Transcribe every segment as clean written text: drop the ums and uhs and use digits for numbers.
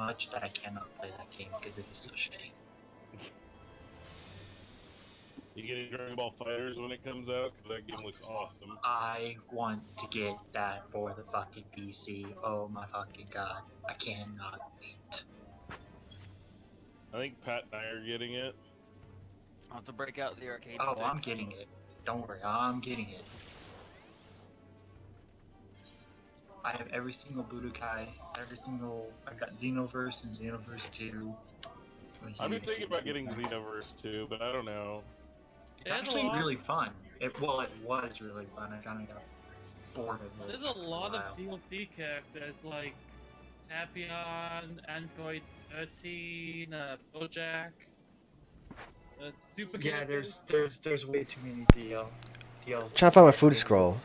much that I cannot play that game because it is so shitty. You getting Dragon Ball Fighters when it comes out? Because that game looks awesome. I want to get that for the fucking PC. Oh my fucking god. I cannot wait. I think Pat and I are getting it. I'll have to break out the arcade Oh, stick. I'm getting it. Don't worry, I'm getting it. I have every single Budokai, I got Xenoverse and Xenoverse 2. I've been thinking about getting Xenoverse too, but I don't know. It's actually really fun. It was really fun. I kind of got bored of it. There's a lot of DLC characters like Tapion, Android 13, Bojack, Super. Yeah, there's way too many DLs. Trying to find my food scroll.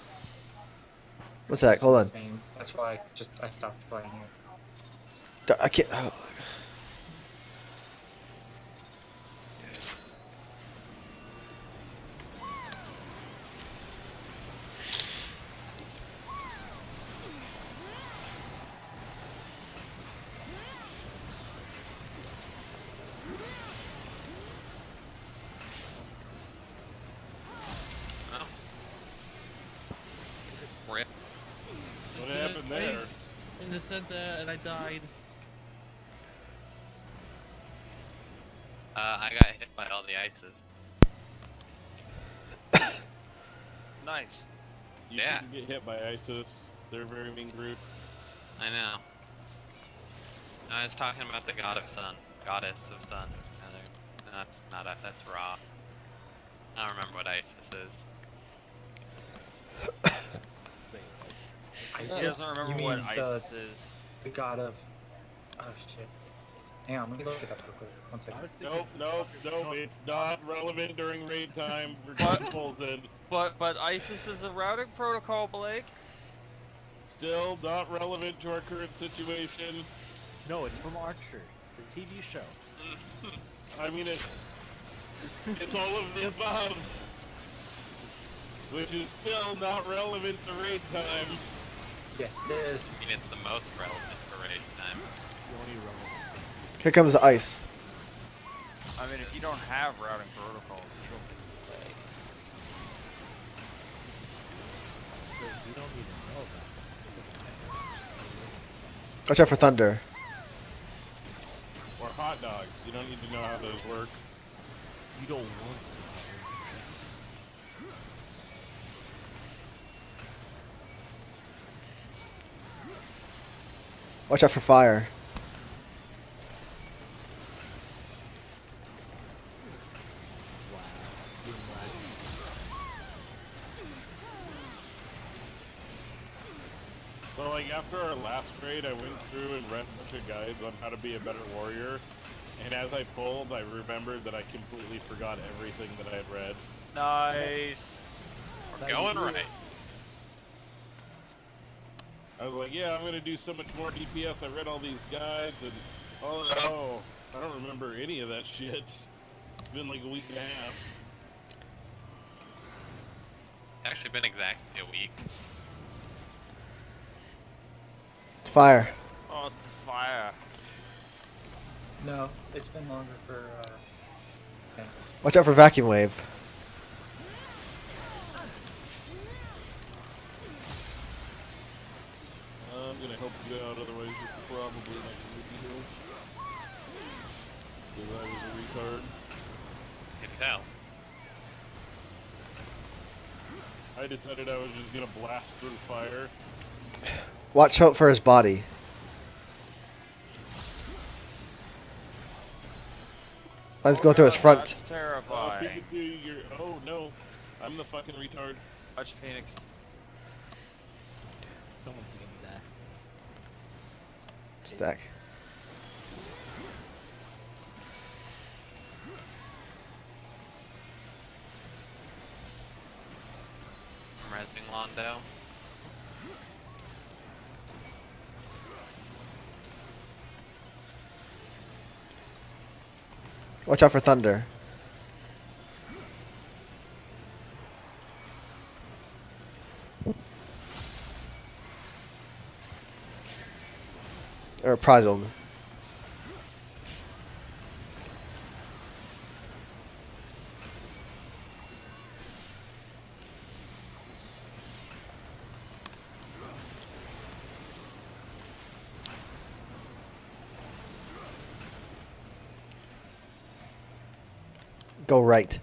What's that? Hold on. That's why I stopped playing it. I can't. Oh. Rip. What happened there? In the center, and I died. I got hit by all the ices. Nice. You Yeah. shouldn't get hit by ISIS. They're a very mean group. I know. I was talking about the god of sun, goddess of sun. No, that's not that's Ra. I don't remember what ISIS is. He doesn't remember what ISIS is. The god of... Oh shit. Hang on, let me look it up real quick. 1 second. Nope. It's not relevant during raid time. We're getting pulls in. But ISIS is a routing protocol, Blake. Still not relevant to our current situation. No, it's from Archer, the TV show. I mean, it's all of the above. Which is still not relevant to raid time. Yes, it is. I mean, it's the most relevant for raid time. The only relevant. Here comes the ice. I mean, if you don't have routing protocols, you don't get to play. We don't even know about that. Watch out for thunder. Or hot dogs. You don't need to know how those work. You don't want to. Watch out for fire. So, like, after our last raid, I went through and read a bunch of guides on how to be a better warrior. And as I pulled, I remembered that I completely forgot everything that I had read. Nice. We're going right. I was like, yeah, I'm gonna do so much more DPS. I read all these guides, and oh, I don't remember any of that shit. It's been like a week and a half. It's actually been exactly a week. It's fire. Oh, it's the fire. No, it's been longer for, okay. Watch out for vacuum wave. I'm gonna help you out, otherwise you're probably not gonna be here. Because I was a retard. Can tell. I decided I was just gonna blast through fire. Watch out for his body. Mine's going through his front. That's terrifying. Oh no, I'm the fucking retard. Watch Phoenix. Someone's gonna die. Stack. I'm resing Londo. Watch out for thunder. Or Prizled. Go right.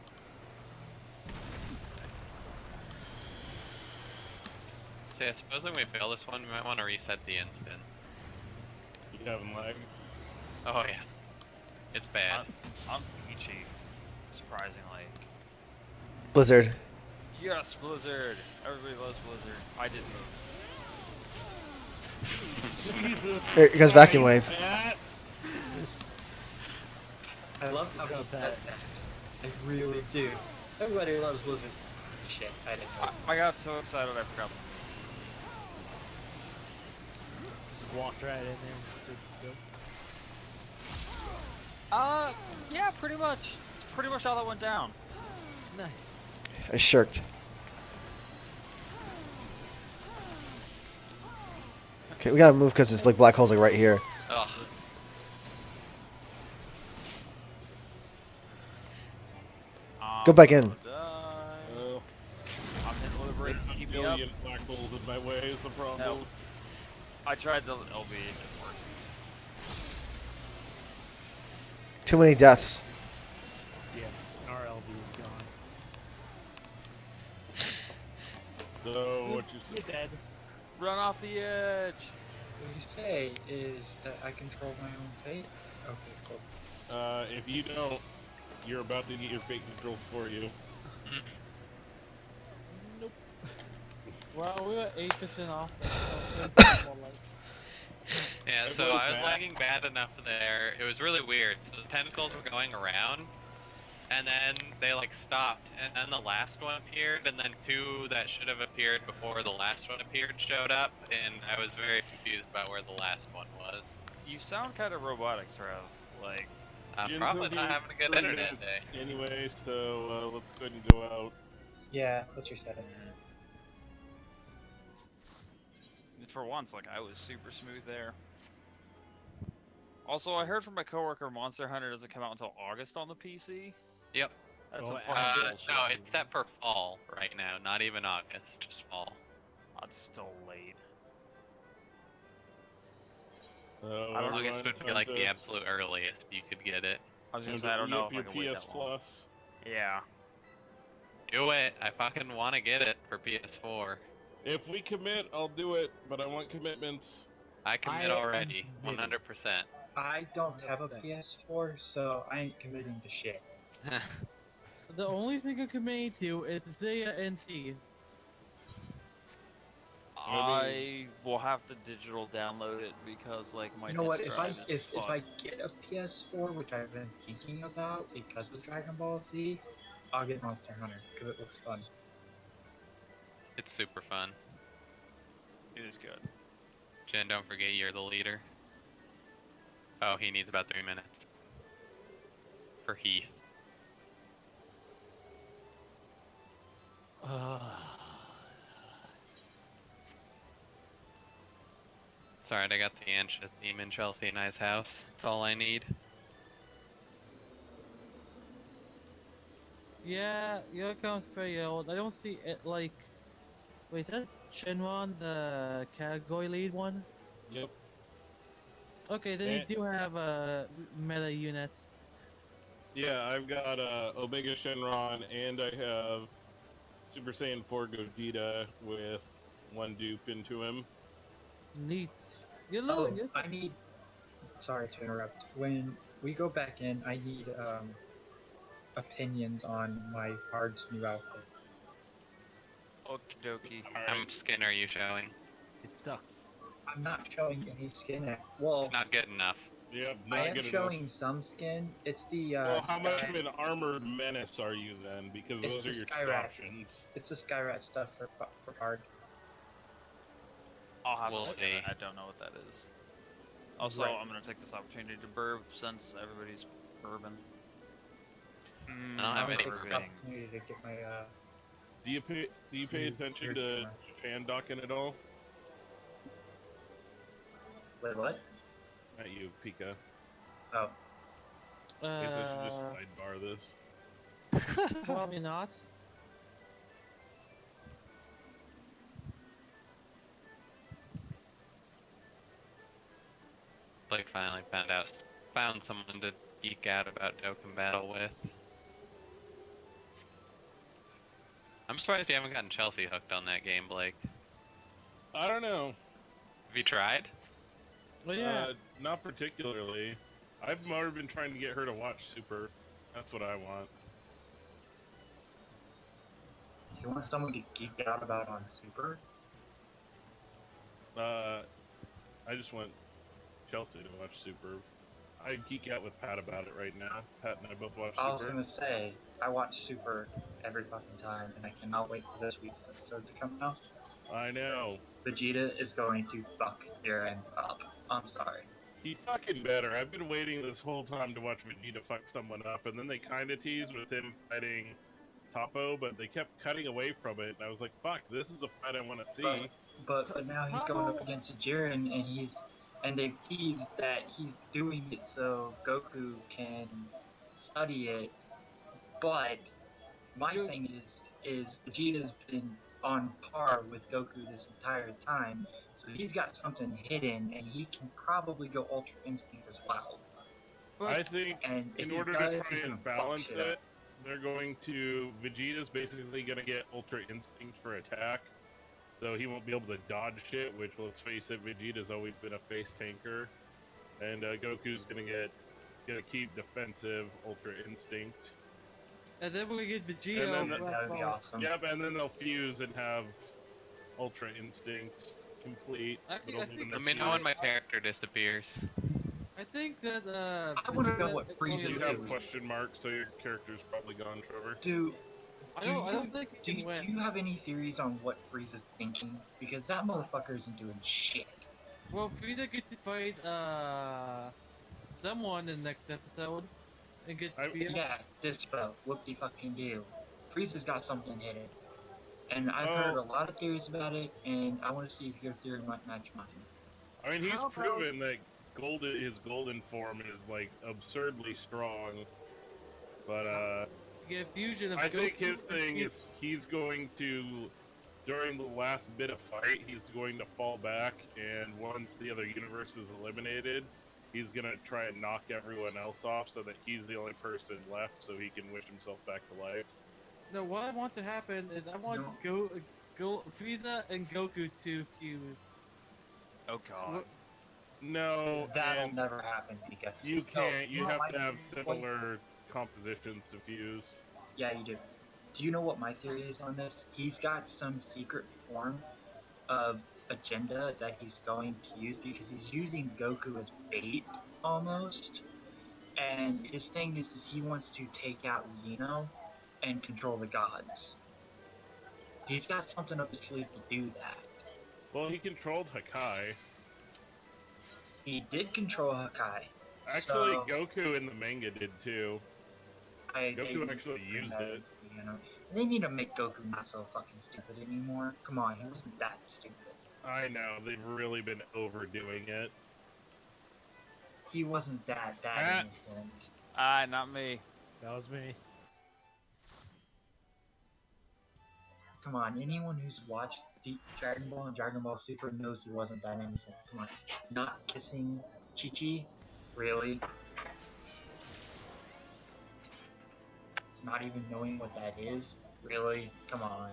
So yeah, supposing we fail this one, we might want to reset the instant. You having lag? Oh yeah. It's bad. I'm peachy, surprisingly. Blizzard. Yes, Blizzard. Everybody loves Blizzard. I didn't move. Jesus. Here goes vacuum wave. Pat. I love how he said that. I really do. Everybody loves Blizzard. Shit, I didn't know. I got so excited I forgot. Just walked right in there and stood still. Yeah, pretty much. It's pretty much how that went down. Nice. I shirked. Okay, we gotta move because it's like black holes like right here. Ugh. Go back in. Oh, I'm hitting with a break. there's a Keep me up. billion black holes in my way is the problem. No. I tried the LB. It didn't work. Too many deaths. Yeah, our LB is gone. So what you You're dead. Run off the edge. What you say is that I control my own fate? Okay, cool. if you don't, you're about to get your fate controlled for you. Nope. Well, we were 8% off. Yeah, so I was lagging bad enough there. It was really weird. So the tentacles were going around, and then they like stopped, and then the last one appeared, and then two that should have appeared before the last one appeared showed up, and I was very confused about where the last one was. You sound kind of robotic, Trev. Like, I'm Jim's probably over not here having a good pretty internet good. day. Anyway, so let's go ahead and go out. Yeah, let's reset it. for once, like, I was super smooth there. Also, I heard from my coworker Monster Hunter doesn't come out until August on the PC. Yep. That's Oh, a fucking bullshit. No, it's set for fall right now, not even August, just fall. That's still late. August would be like the absolute earliest you could get it. I was gonna say, I don't know if I can wait PS that long. Plus. Yeah. Do it. I fucking want to get it for PS4. If we commit, I'll do it, but I want commitments. I commit I already, am 100%. I don't have a PS4, so I ain't committing to shit. The only thing I committing to is Zaya NT. I will have to digital download it because, like, my You know what? disk If I drive is if I fucked. get a PS4, which I've been thinking about because of Dragon Ball Z, I'll get Monster Hunter because it looks fun. It's super fun. It is good. Jen, don't forget you're the leader. Oh, he needs about 3 minutes. For Heath. It's alright, I got the Ansha theme in Chelsea and I's house. That's all I need. Yeah, your account's pretty old. I don't see it like. Wait, is that Shenron, the category lead one? Yep. Okay, then Eh. you do have a meta unit. Yeah, I've got Omega Shenron, and I have Super Saiyan 4 Gogeta with one dupe into him. Neat. You Oh, look. I need. Sorry to interrupt. When we go back in, I need opinions on my Bard's new outfit. Okie dokie. How much skin are you showing? It sucks. I'm not showing any skin. Well, It's not good enough. Yep, I not am good showing enough. some skin. It's the Well, how much Sky- of an armored menace are you then? Because It's those the are your Skyrat. options. It's the Skyrat stuff for Bard. I'll have We'll to look see. at it. I don't know what that is. Also, Right. I'm gonna take this opportunity to burp since everybody's bourbon. I don't I'm have gonna any take this bourbon. opportunity to get my Do you pay attention to fan docking at all? Wait, what? Not you, Pika. Oh, I think I should just sidebar this. Probably not. Like finally found someone to geek out about Dokkan Battle with. I'm surprised you haven't gotten Chelsea hooked on that game, Blake. I don't know. Have you tried? Well, yeah. Not particularly. I've more been trying to get her to watch Super. That's what I want. You want someone to geek out about on Super? I just want Chelsea to watch Super. I geek out with Pat about it right now. Pat and I both watch I was Super. gonna say, I watch Super every fucking time, and I cannot wait for this week's episode to come out. I know. Vegeta is going to fuck your end up. I'm sorry. He fucking better. I've been waiting this whole time to watch Vegeta fuck someone up, and then they kind of teased with him fighting Toppo, but they kept cutting away from it, and I was like, fuck, this is the fight I want to see. But now he's going up against Jiren, and they've teased that he's doing it so Goku can study it. But my thing is Vegeta's been on par with Goku this entire time, so he's got something hidden, and he can probably go Ultra Instinct as well. I think And if in he order does, to try he's gonna and fuck balance shit it, up. they're going to... Vegeta's basically going to get Ultra Instinct for attack, so he won't be able to dodge shit, which, let's face it, Vegeta's always been a face tanker. And Goku's gonna keep defensive Ultra Instinct. And then we get Vegeta. And then That would be awesome. Yep, and then they'll fuse and have Ultra Instinct complete. Actually, It'll I think- even Let me know when my character disappears. I think that I wanna know what is Frieza's You only- have doing. question marks, so your character's probably gone, Trevor. Do I don't think do he can win. you have any theories on what Frieza's thinking? Because that motherfucker isn't doing shit. Well, Frieza gets to fight someone in the next episode, and get to be Yeah, Dispo, whoop-de-fucking-do. Frieza's got something hidden. And I've heard a lot of theories about it, and I want to see if your theory might match mine. I mean, he's How about- proven that his golden form is, like, absurdly strong. But, get a fusion of I think Goku his and thing Frieza. is he's going to, during the last bit of fight, he's going to fall back, and once the other universe is eliminated, he's going to try and knock everyone else off so that he's the only person left so he can wish himself back to life. No, what I want to happen is I want Frieza and Goku to fuse. Oh god. No, That'll and never happen because you can't. You know have my to have theory- similar compositions to fuse. Yeah, you do. Do you know what my theory is on this? He's got some secret form of agenda that he's going to use because he's using Goku as bait, almost. And his thing is he wants to take out Zeno and control the gods. He's got something up his sleeve to do that. Well, he controlled Hakai. He did control Hakai. Actually, So- Goku in the manga did too. Goku actually used it. You know, they need to make Goku not so fucking stupid anymore. Come on, he wasn't that stupid. I know, they've really been overdoing it. He wasn't that Ah. innocent. Not me. That was me. Come on, anyone who's watched Dragon Ball and Dragon Ball Super knows he wasn't that innocent. Come on, not kissing Chi-Chi? Really? Not even knowing what that is? Really? Come on.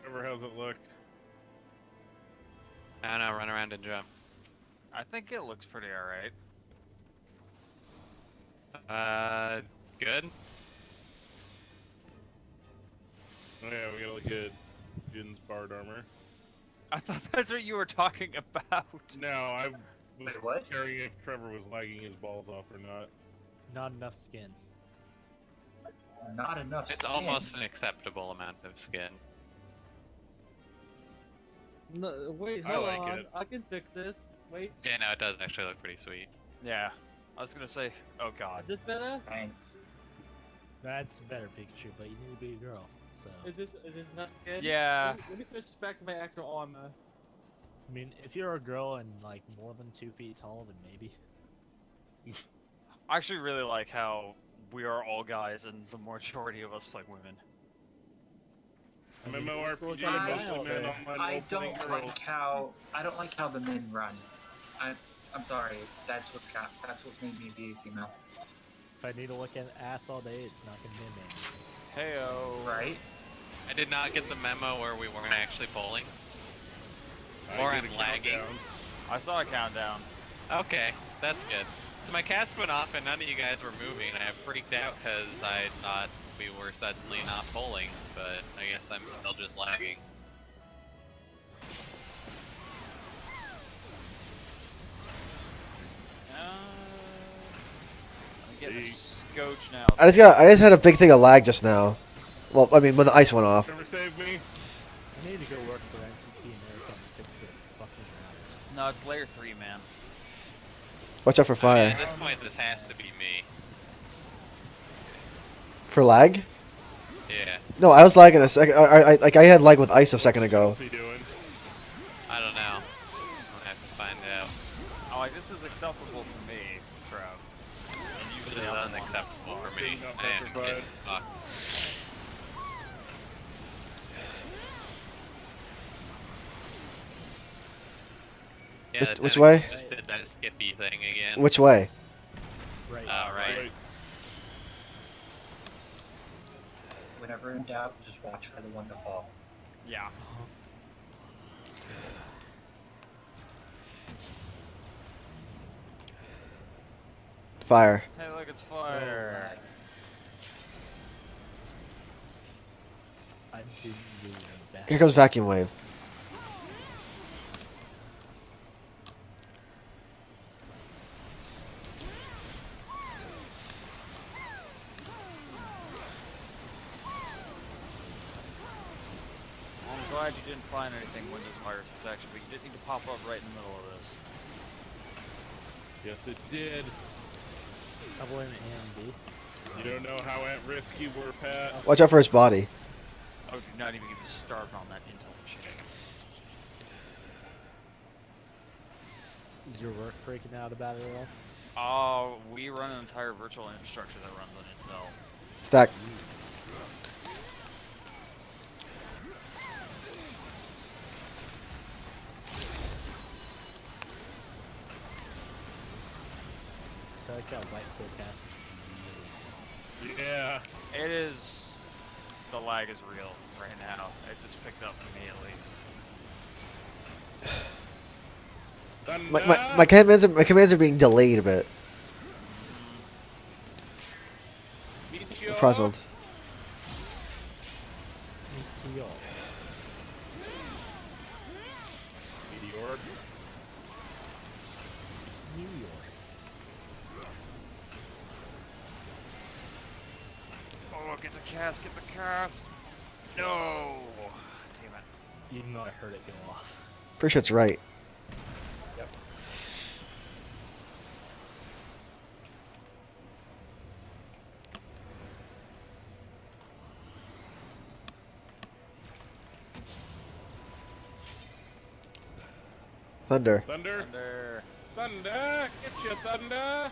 Trevor, how's it look? I don't know, run around and jump. I think it looks pretty alright. Good? Oh yeah, we gotta look at Jin's barred armor. I thought that's what you were talking about. No, I was Wait, what? caring if Trevor was lagging his balls off or not. Not enough skin. Not enough It's skin. almost an acceptable amount of skin. No, wait, I hold like on. it. I can fix this. Wait, Yeah, no, it does actually look pretty sweet. Yeah. I was gonna say, oh god. is this better? Thanks. That's better, Pikachu, but you need to be a girl, so... Is this not skin? Yeah. Let me switch back to my actual armor. I mean, if you're a girl and, like, more than 2 feet tall, then maybe. I actually really like how we are all guys and the majority of us play women. I mean, MMORPG, I- mostly men, online I role-playing don't girls. like how the men run. I'm sorry. That's what made me be a female. If I need to look at ass all day, it's not gonna be a man. Heyo. Right? I did not get the memo where we weren't actually polling. Or I I'm did a lagging. countdown. I saw a countdown. Okay, that's good. So my cast went off and none of you guys were moving, and I freaked out because I thought we were suddenly not polling, but I guess I'm still just lagging. I'm getting See. a scotch now. I just had a big thing of lag just now. Well, I mean, when the ice went off. Ever save me? I need to go work for NCT America and fix it. Fucking matters. No, it's layer 3, man. Watch out for I mean, fire. at this point, this has to be me. For lag? Yeah, No, I was lagging a second. I had lag with ice a second ago. What's he doing? I don't know. I'll have to find out. Oh, like, this is acceptable for me, Trout. And This usually is I'm the one unacceptable for me. Getting up I am there, getting bud. fucked. Yeah, Which- the which tentacles way? Just did that skippy thing again. Which way? Right. Right. Whenever in doubt, just watch for the one to fall. Yeah. Fire. Hey, look, it's fire. I didn't do that. Here comes vacuum wave. I'm glad you didn't find anything Windows virus protection, but you did need to pop up right in the middle of this. Yes, it did. I blame AMD. You don't know how at risk you were, Pat. Watch out for his body. I would not even get me started on that Intel shit. Is your work freaking out about it at all? We run an entire virtual infrastructure that runs on Intel. Stack. I like how light forecast. Yeah. It is. The lag is real right now. It just picked up for me at least. Thunder! My commands are being delayed a bit. Meteor! Puzzled. Meteor. Meteor. It's New York. Oh, get the cast, get the cast! No! Damn it. Even though I heard it go off. Pretty sure it's right. Thunder. Thunder! Thunder. Thunder! Get you, Thunder!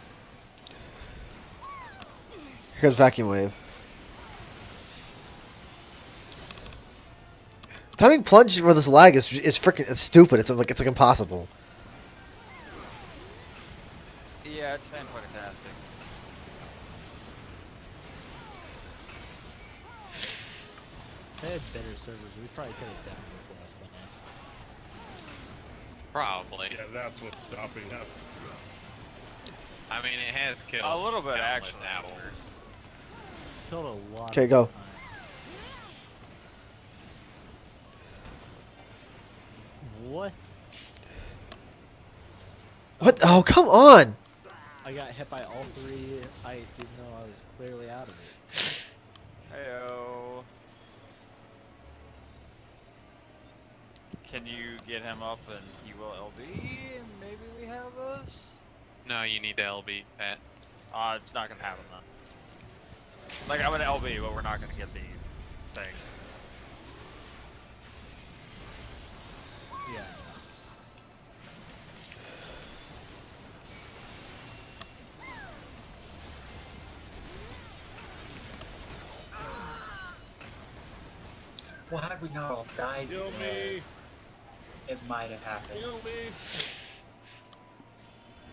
Here comes vacuum wave. Timing plunge for this lag is freaking stupid. It's like impossible. Yeah, it's fantastic. If they had better servers, we probably could have done it for us by now. Probably. Yeah, that's what's stopping us. I mean, it has killed A little bit, countless actually. hours. It's killed a lot. 'Kay, of go. times. What? What? Oh, come on! I got hit by all three ice, even though I was clearly out of it. Heyo. Can you get him up and he will LB and maybe we have us? No, you need to LB, Pat. It's not gonna happen then. Like, I'm gonna LB, but we're not gonna get the thing. Yeah. Well, had we not all died, Kill me! it might have happened. Kill me!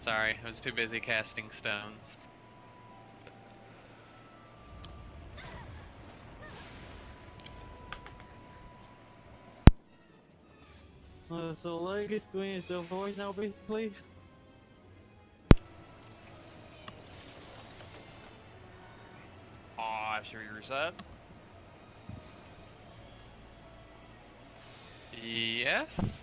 Sorry, I was too busy casting stones. So leg is going into the void now, basically. Should we reset? Yes.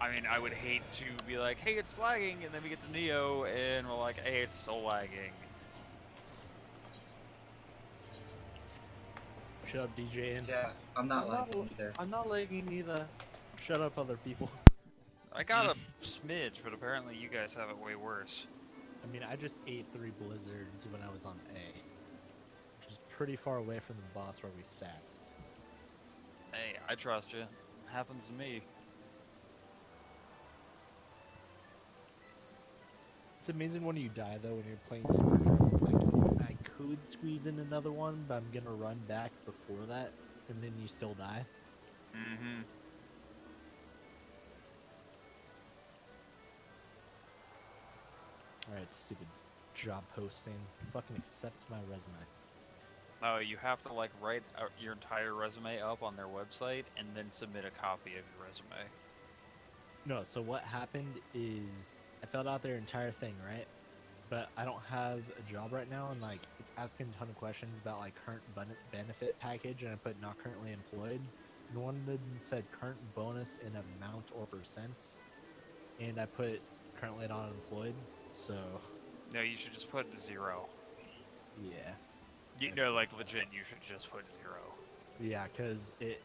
I mean, I would hate to be like, hey, it's lagging, and then we get to Neo, and we're like, hey, it's still lagging. Shut up, DJ. And Yeah, I'm not lagging either. I'm not lagging either. Shut up, other people. I got a smidge, but apparently you guys have it way worse. I mean, I just ate 3 blizzards when I was on A, which is pretty far away from the boss where we stacked. Hey, I trust you. Happens to me. It's amazing when you die though when you're playing super hard. It's like I could squeeze in another one, but I'm gonna run back before that, and then you still die. Mm-hmm. Alright, stupid job posting. Fucking accept my resume. No, you have to like write your entire resume up on their website and then submit a copy of your resume. No, so what happened is I filled out their entire thing, right? But I don't have a job right now, and like it's asking a ton of questions about like current benefit package, and I put not currently employed. And one of them said current bonus in amount or percents, and I put currently not employed. So No, you should just put 0. yeah, You know, like legit, you should just put 0. yeah, because it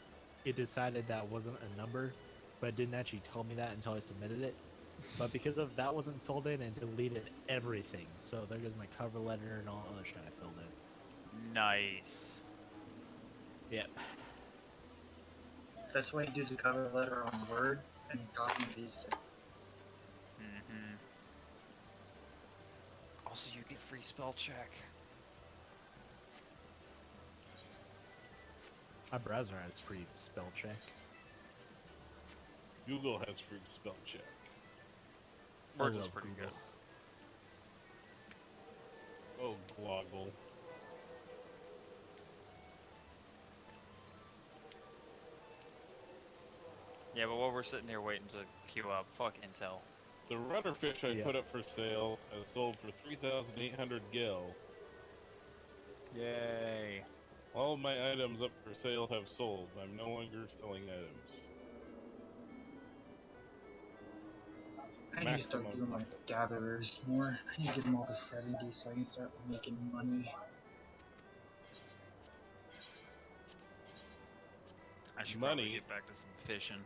decided that wasn't a number, but it didn't actually tell me that until I submitted it. But because of that wasn't filled in, and deleted everything. So there goes my cover letter and all other shit I filled in. Nice. Yep. That's why you do the cover letter on Word and copy and paste it. Mm-hmm. Also, you get free spell check. My browser has free spell check. Google has free spell check. Merge I is love pretty Google. good. Oh, gloggle. Yeah, but while we're sitting here waiting to queue up, fuck Intel. The rudderfish I Yeah. put up for sale has sold for 3,800 gil. Yay. All of my items up for sale have sold. I'm no longer selling items. I need to start Maximum. doing my gatherers more. I need to give them all to 70 so I can start making money. I should Money? probably get back to some fishing.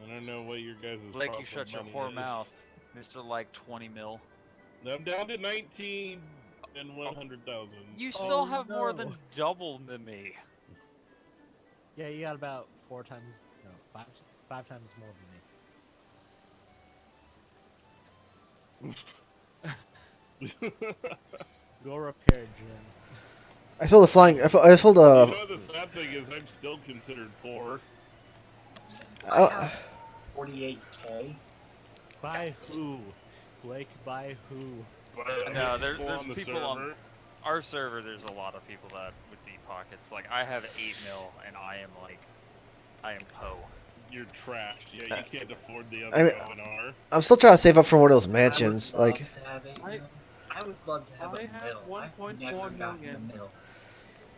I don't know what your guys' Blake, problem you shut your money whore is. mouth. Mr. like 20 mil. I'm down to 19 and 100,000. You still Oh, have more than no. double than me. Yeah, you got about 4 times, no, 5 times more than me. Go repair, Jim. I sold a flying. I sold You a. know, the sad thing is I'm still considered poor. I have 48k. By who? Blake, by who? But No, I'm there's the people on server. our server. There's a lot of people that with deep pockets. Like I have 8 mil, and I am po. You're trash. Yeah, you can't afford the other I mean- webinar. I'm still trying to save up for one of those mansions. I would love Like, to have 8 I- mil. I would love to have I a have mill. 1.4 I've never gotten a million. mill.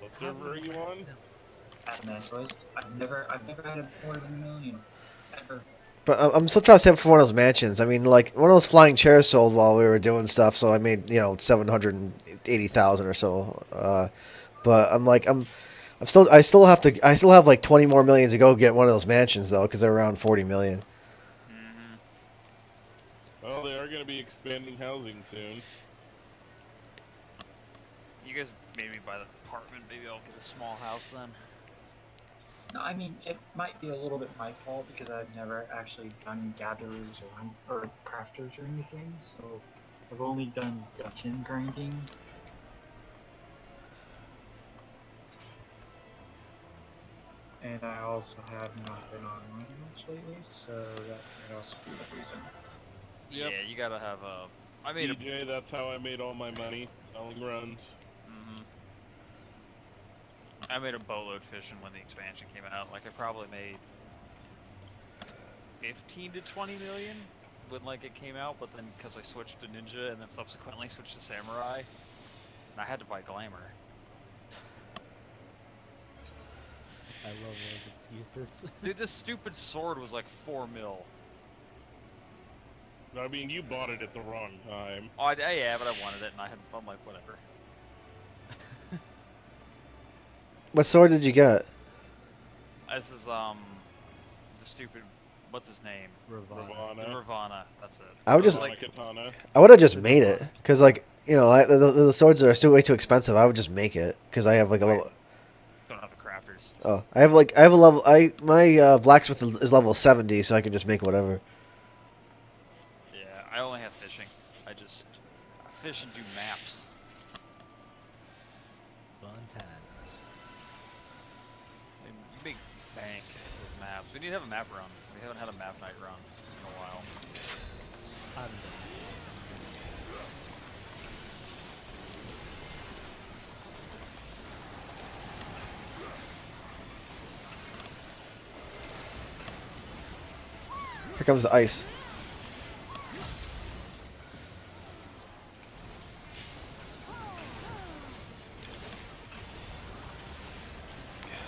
What server are you on? Admantoist. I've never had more than $1 million. Ever. but I'm still trying to save up for one of those mansions. I mean, like one of those flying chairs sold while we were doing stuff, so I made 780,000 or so. But I still have like 20 more million to go get one of those mansions though, because they're around 40 million. Mm-hmm. Well, they are going to be expanding housing soon. You guys made me buy the apartment. Maybe I'll get a small house then. No, I mean, it might be a little bit my fault because I've never actually done gatherers or crafters or anything, so I've only done dungeon grinding. And I also have not been online much lately, so that might also be the reason. Yep. Yeah, you gotta have a. I made a. DJ, that's how I made all my money, selling runs. Mm-hmm. I made a boatload fishing when the expansion came out. Like I probably made 15 to 20 million when like it came out, but then because I switched to ninja and then subsequently switched to samurai, and I had to buy glamour. I love those excuses. Dude, this stupid sword was like 4 mil. I mean, you bought it at the wrong time. Oh, yeah, but I wanted it, and I'm like, whatever. What sword did you get? This is the stupid, what's his name? Ravana. The Ravana. That's it. I would just, like, Katana. I would have just made it, cause like you know, the swords are still way too expensive. I would just make it, cause I have like a level. don't have the crafters. Oh, I have a level. My blacksmith is level 70, so I can just make whatever. Yeah, I only have fishing. I fish and do maps. Fun times. You make bank with maps. We need to have a map run. We haven't had a map night run in a while. I'm done. Here comes the ice.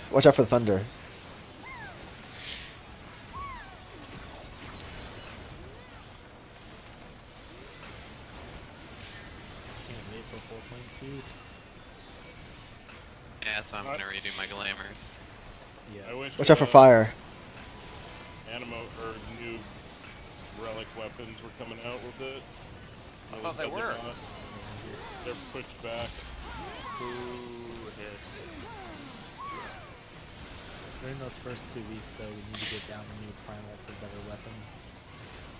Watch out for the thunder. Can't wait for 4.2. Yeah, so I'm gonna redo my glamours. Yeah. I wish Watch out for fire. Animo or new relic weapons were coming out with it. I thought they were. They're pushed back. Ooh, hiss. During those first 2 weeks, though, we need to get down the new primal for better weapons.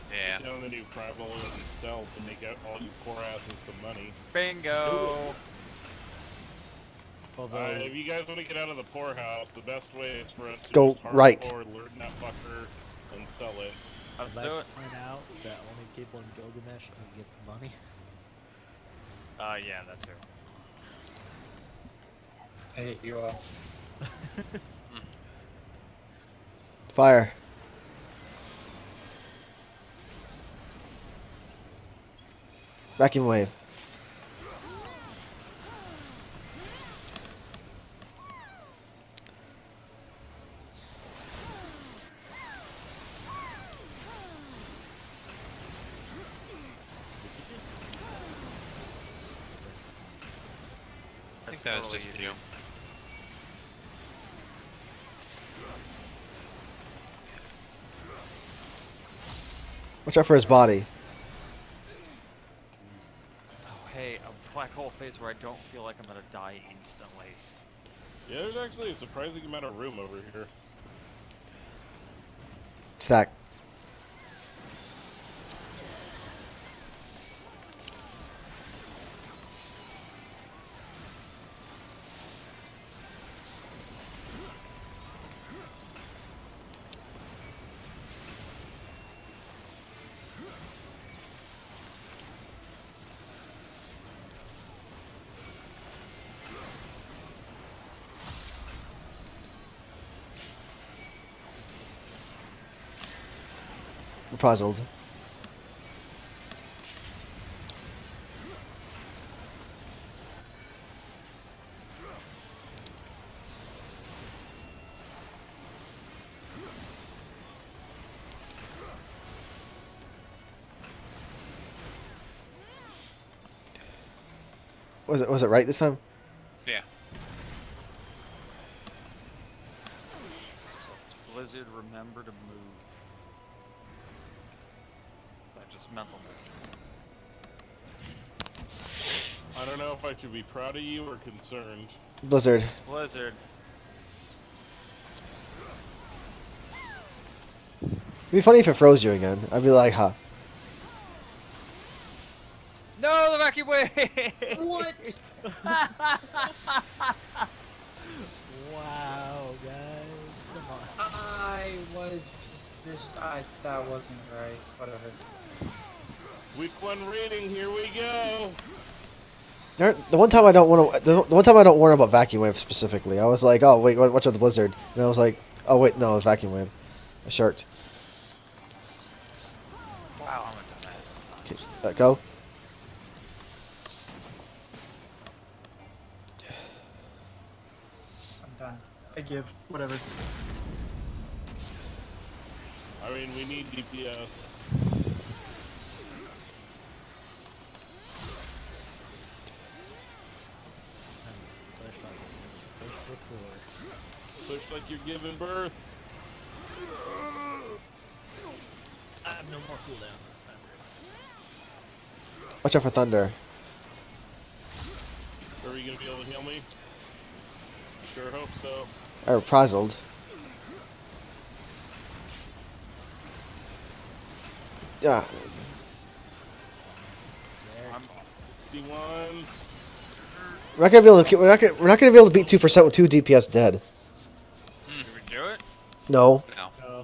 Yeah. You know, the new primal and stealth to make out all you poor asses some money. Bingo! Although, If you guys want to get out of the poorhouse, the best way is for us to Go just right. hardcore, learn that fucker, and sell it. Let's I'd do like it. to point out that only people in Gilgamesh can get the money. Yeah, that too. I hate you all. Fire. Vacuum wave. I think that was just you. Watch out for his body. Oh, hey, a black hole phase where I don't feel like I'm gonna die instantly. Yeah, there's actually a surprising amount of room over here. Stack. We're puzzled. Was it right this time? Yeah. Blizzard, remember to move. That just mental move. I don't know if I should be proud of you or concerned. Blizzard. It's Blizzard. It'd be funny if it froze you again. I'd be like, huh. No, the vacuum wave! What? Wow, guys, come on. I was that wasn't right. Whatever. Week 1 rating, here we go. The one time I don't want to. The one time I don't worry about vacuum wave specifically. I was like, oh wait, watch out the blizzard, and I was like, oh wait, no, the vacuum wave. I sharked. Go. I'm done. I give. Whatever. I mean, we need DPS. Push like you're giving birth. I have no more cooldowns. Watch out for thunder. Are you gonna be able to heal me? Sure hope so. I reprisal. Yeah. I'm 61. We're not gonna be able to. We're not gonna be able to beat 2% with 2 DPS dead. Did we do it? No. No. No.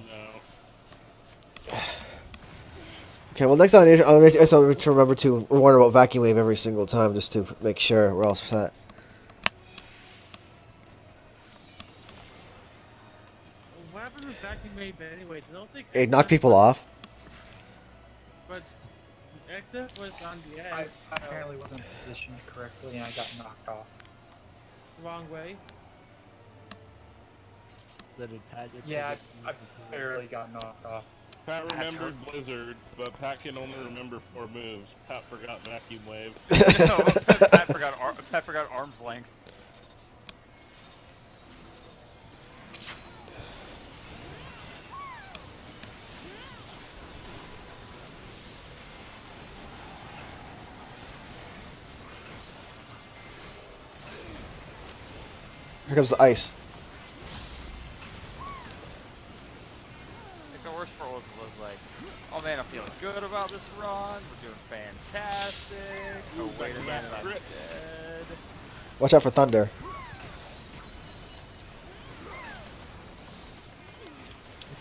Okay. Well, next time I'll need to remember to warn about vacuum wave every single time just to make sure we're all set. What happened with vacuum wave anyway? Did I think It knocked people off. But Exif was on the I edge. apparently wasn't positioned correctly and I got knocked off. Wrong way. So did Pat just Yeah, forget I barely got knocked off. Pat remembered Blizzard, but Pat can only remember 4 moves. Pat forgot Vacuum Wave. No, Pat forgot arm's length. Here comes the ice. The worst part was like, oh man, I'm feeling good about this run. We're doing fantastic. Oh wait a minute, I'm dead. Watch out for thunder. I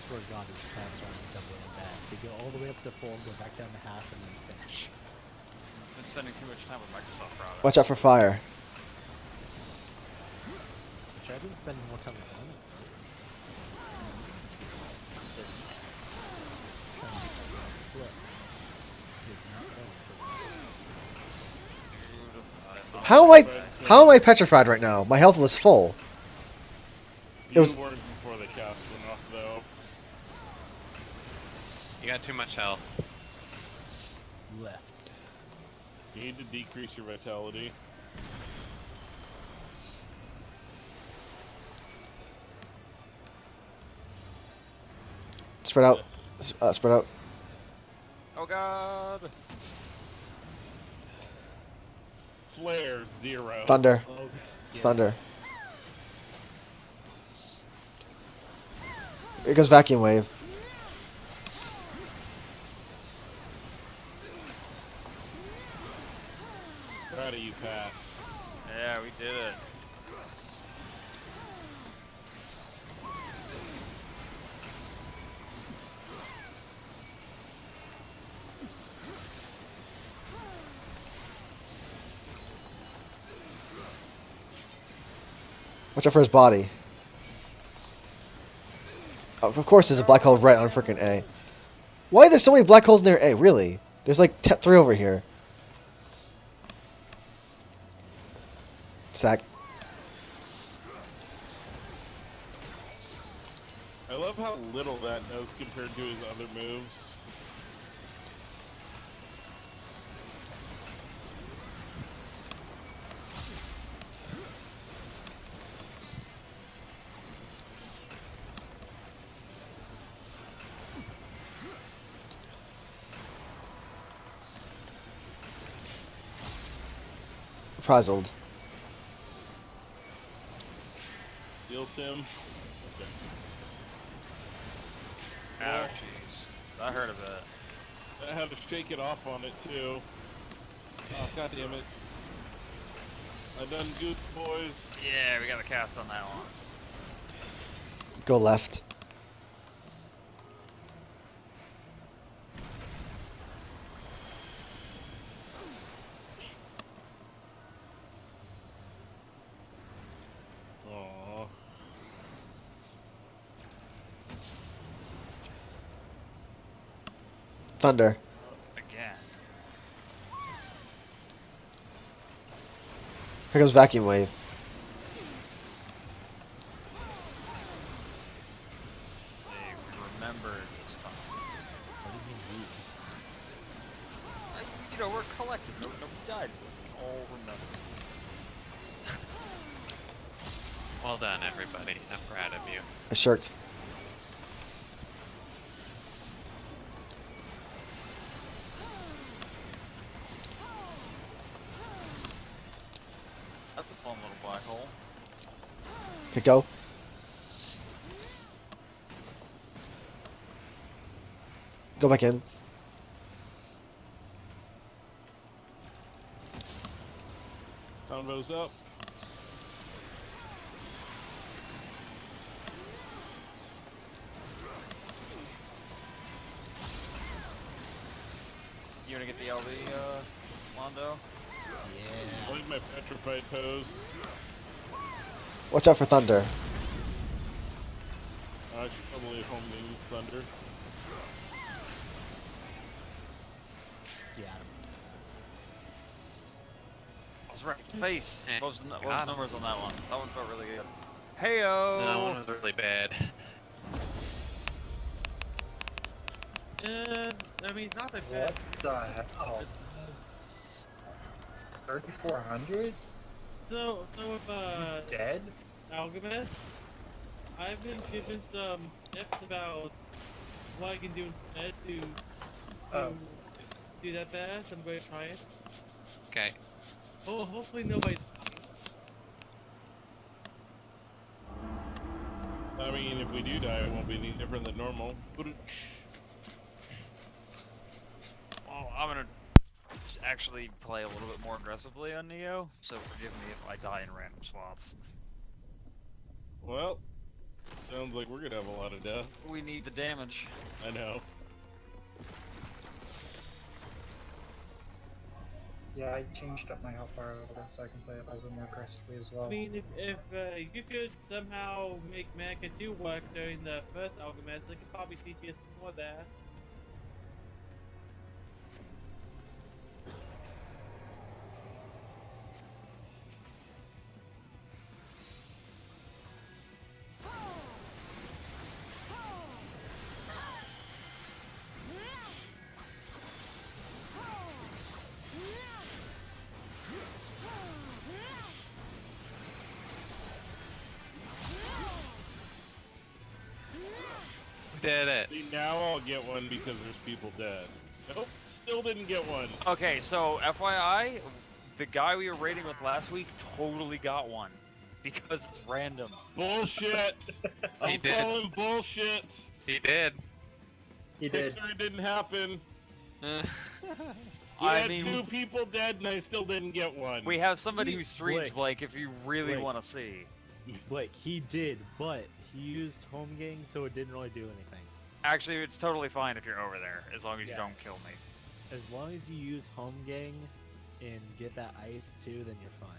swear to God, this past round is doubling bad. They go all the way up to full, go back down to half, and then finish. I've been spending too much time with Microsoft products. Watch out for fire. Which I've been spending more time with Linux. How am I petrified right now? My health was full. You was- weren't before the cast went off, though. You got too much health. Left. You need to decrease your vitality. Spread out. Spread out. Oh god. Flare 0. Thunder. Oh, Thunder. Here goes vacuum wave. Proud of you, Pat. Yeah, we did it. Watch out for his body. Oh, of course, there's a black hole right on freaking A. Why are there so many black holes near A? Really? There's like 3 over here. Sack. I love how little that does compared to his other moves. Reprisal. Heal Tim. Okay. Ouch, jeez. That hurt a bit. I had to shake it off on it too. Oh, god damn it. I done good, boys. Yeah, we got a cast on that one. Go left. Aww. Thunder. Again. Here comes Vacuum Wave. Hey, we remembered this time. You know, we're collective. Nobody died. We all remember. Well done, everybody. I'm proud of you. I shirked. That's a fun little black hole. Okay, go. Go back in. Convo's up. You wanna get the LV, Mondo? Yeah. I like my petrified pose. Watch out for thunder. I should probably home game thunder. Got him. I was right. Face. Eh, What was the got him. numbers on that one? That one felt really good. That Heyo! one was really bad. I mean, not that bad. What the hell? 3,400? So with Dead? Alchemist, I've been given some tips about what I can do instead to Oh. do that bad. I'm going to try it. Okay. Oh, hopefully nobody. I mean, if we do die, it won't be any different than normal. Oh, I'm gonna actually play a little bit more aggressively on Neo, so forgive me if I die in random spots. Well, sounds like we're gonna have a lot of death. We need the damage. I know. Yeah, I changed up my health bar a little bit so I can play it a little bit more aggressively as well. I mean, if you could somehow make Mecha 2 work during the first Alchemist, I could probably CPS more there. Did it. See, now I'll get one because there's people dead. Nope, still didn't get one. Okay, so FYI, the guy we were raiding with last week totally got one. Because it's random. Bullshit! I'm did. calling bullshit! He did. He did. Picture it didn't happen. We I had mean, 2 people dead and I still didn't get one. we have somebody who streams, Blake. Blake, if you really Blake. want to see. Blake, he did, but he used home gang, so it didn't really do anything. Actually, it's totally fine if you're over there, as long as you Yeah. don't kill me. As long as you use home gang and get that ice too, then you're fine.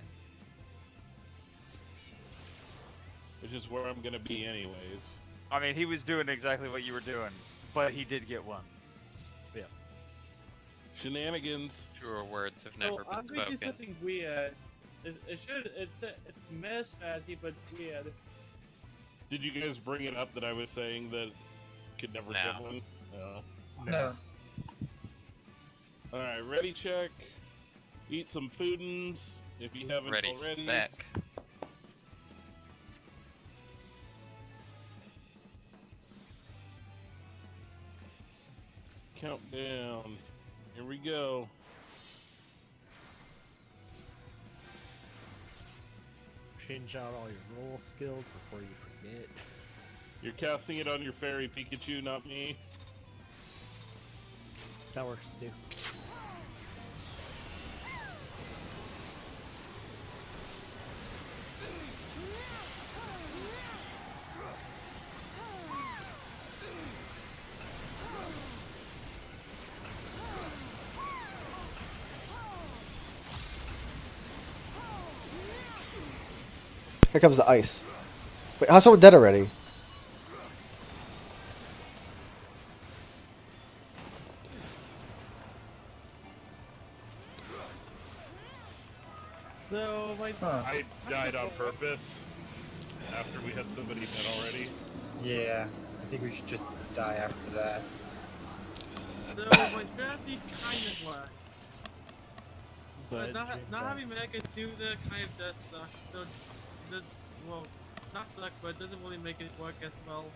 Which is where I'm gonna be anyways. I mean, he was doing exactly what you were doing, but he did get one. Shenanigans. Truer words have So never I'm been going to do spoken. something weird. It's meta strategy, but it's weird. Did you guys bring it up that I was saying that could never get No. one? No. No. Alright, ready check. Eat some foodins if you haven't Ready, already. back. Countdown. Here we go. Change out all your roll skills before you forget. You're casting it on your fairy Pikachu, not me. That works too. Here comes the ice. Wait, how's someone dead already? So my I died on purpose after we had somebody dead already. Yeah, I think we should just die after that. so my strategy kind of works. But But not having Mega 2 there kind of does suck. So it does, well, not suck, but it doesn't really make it work as well.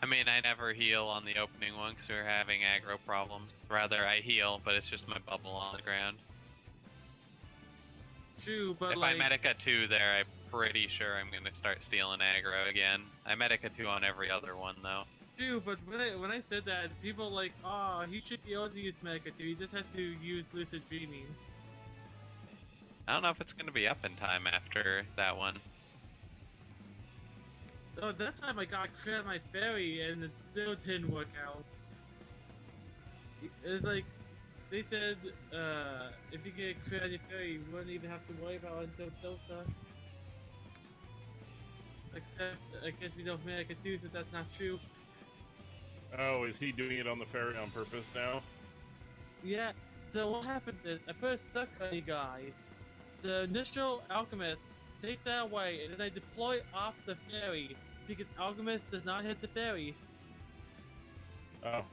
I mean, I never heal on the opening one because we're having aggro problems. Rather, I heal, but it's just my bubble on the ground. True, but If like... I Medica 2 there, I'm pretty sure I'm going to start stealing aggro again. I Medica 2 on every other one, though. True, but when I said that, people like, oh, he should be able to use Mega 2, he just has to use Lucid Dreaming. I don't know if it's going to be up in time after that one. Oh, that time I got crit on my fairy and it still didn't work out. It's like, they said, if you get crit on your fairy, you wouldn't even have to worry about it until Delta. Except, I guess we don't Mega 2, so that's not true. Oh, is he doing it on the ferry on purpose now? Yeah, so what happened is, I put a suck on you guys. The initial Alchemist takes that away, and then I deploy off the fairy, because Alchemist does not hit the fairy. Oh,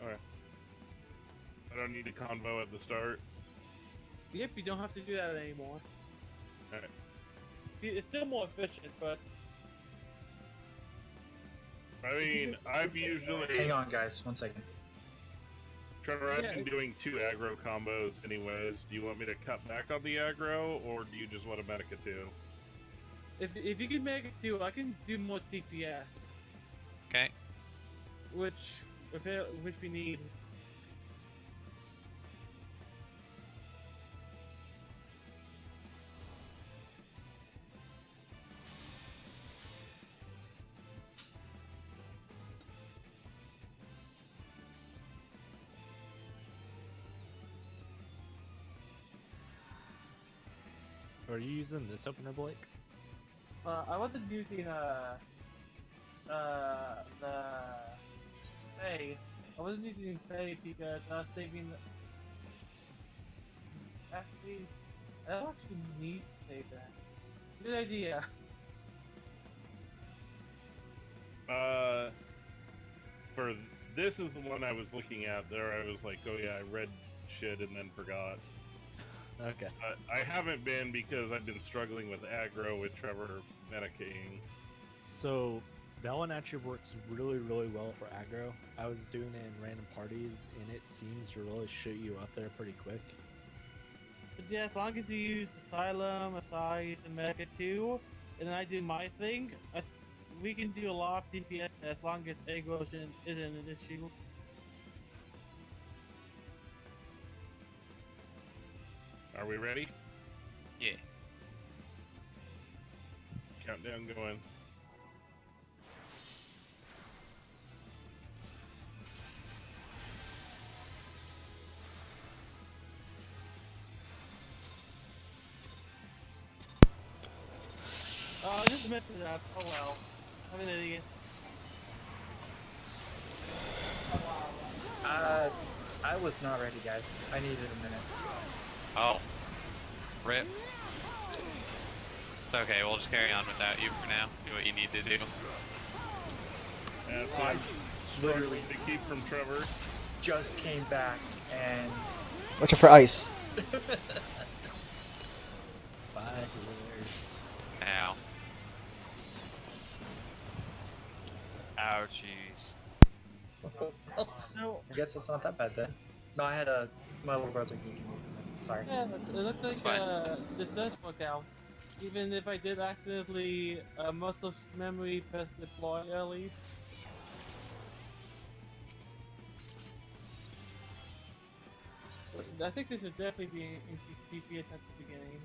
alright. I don't need a convo at the start. Yep, you don't have to do that anymore. Alright. It's still more efficient, but... I mean, I've usually... Hang on, guys, 1 second. Trevor, I've Yeah, been doing 2 aggro combos anyways. Do you want me to cut back on the aggro, or do you just want a Medica 2? If you can make it 2, I can do more DPS. Okay. Which we need. are you using this opener, Blake? I wasn't using the Faye. I wasn't using Faye because I was saving. Actually, I don't actually need to save that. Good idea. For this is the one I was looking at there, I was like, oh yeah, I read shit and then forgot. Okay. I haven't been because I've been struggling with aggro with Trevor medicating. So that one actually works really, really well for aggro. I was doing it in random parties, and it seems to really shoot you up there pretty quick. But yeah, as long as you use Asylum, Asais, and Mega 2, and then I do my thing, we can do a lot of DPS as long as aggro isn't an issue. Are we ready? Yeah. Countdown going. Oh, I just messed it up. Oh well. I'm an idiot. I was not ready, guys. I needed a minute. Oh. Rip. It's okay, we'll just carry on without you for now. Do what you need to do. That's what I'm struggling to keep from Trevor. Just came back and Watch out for ice. Bye, healers. Ow. Ouchies. No. I guess it's not that bad then. No, I had my little brother needed me. Sorry. Yeah, it looks like it does work out. Even if I did accidentally muscle memory press deploy early. I think this would definitely be increased DPS at the beginning.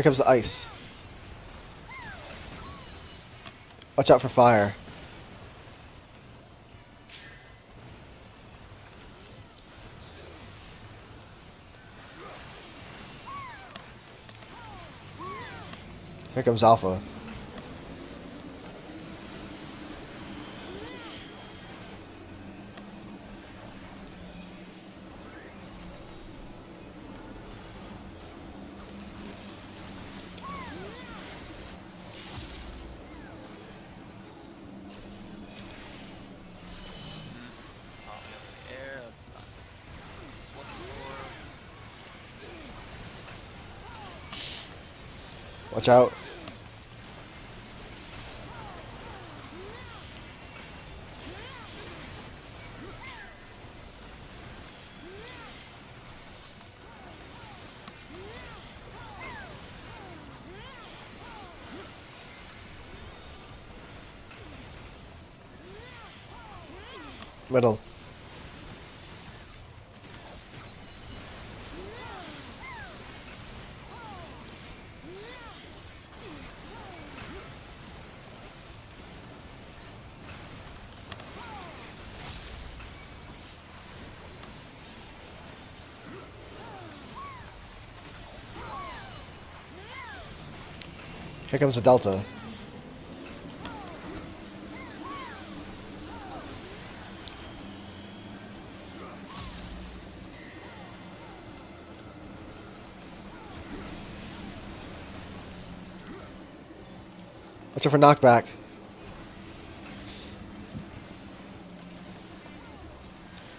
Here comes the ice. Watch out for fire. Here comes Alpha. Watch out. Middle. Here comes the Delta. Watch out for knockback.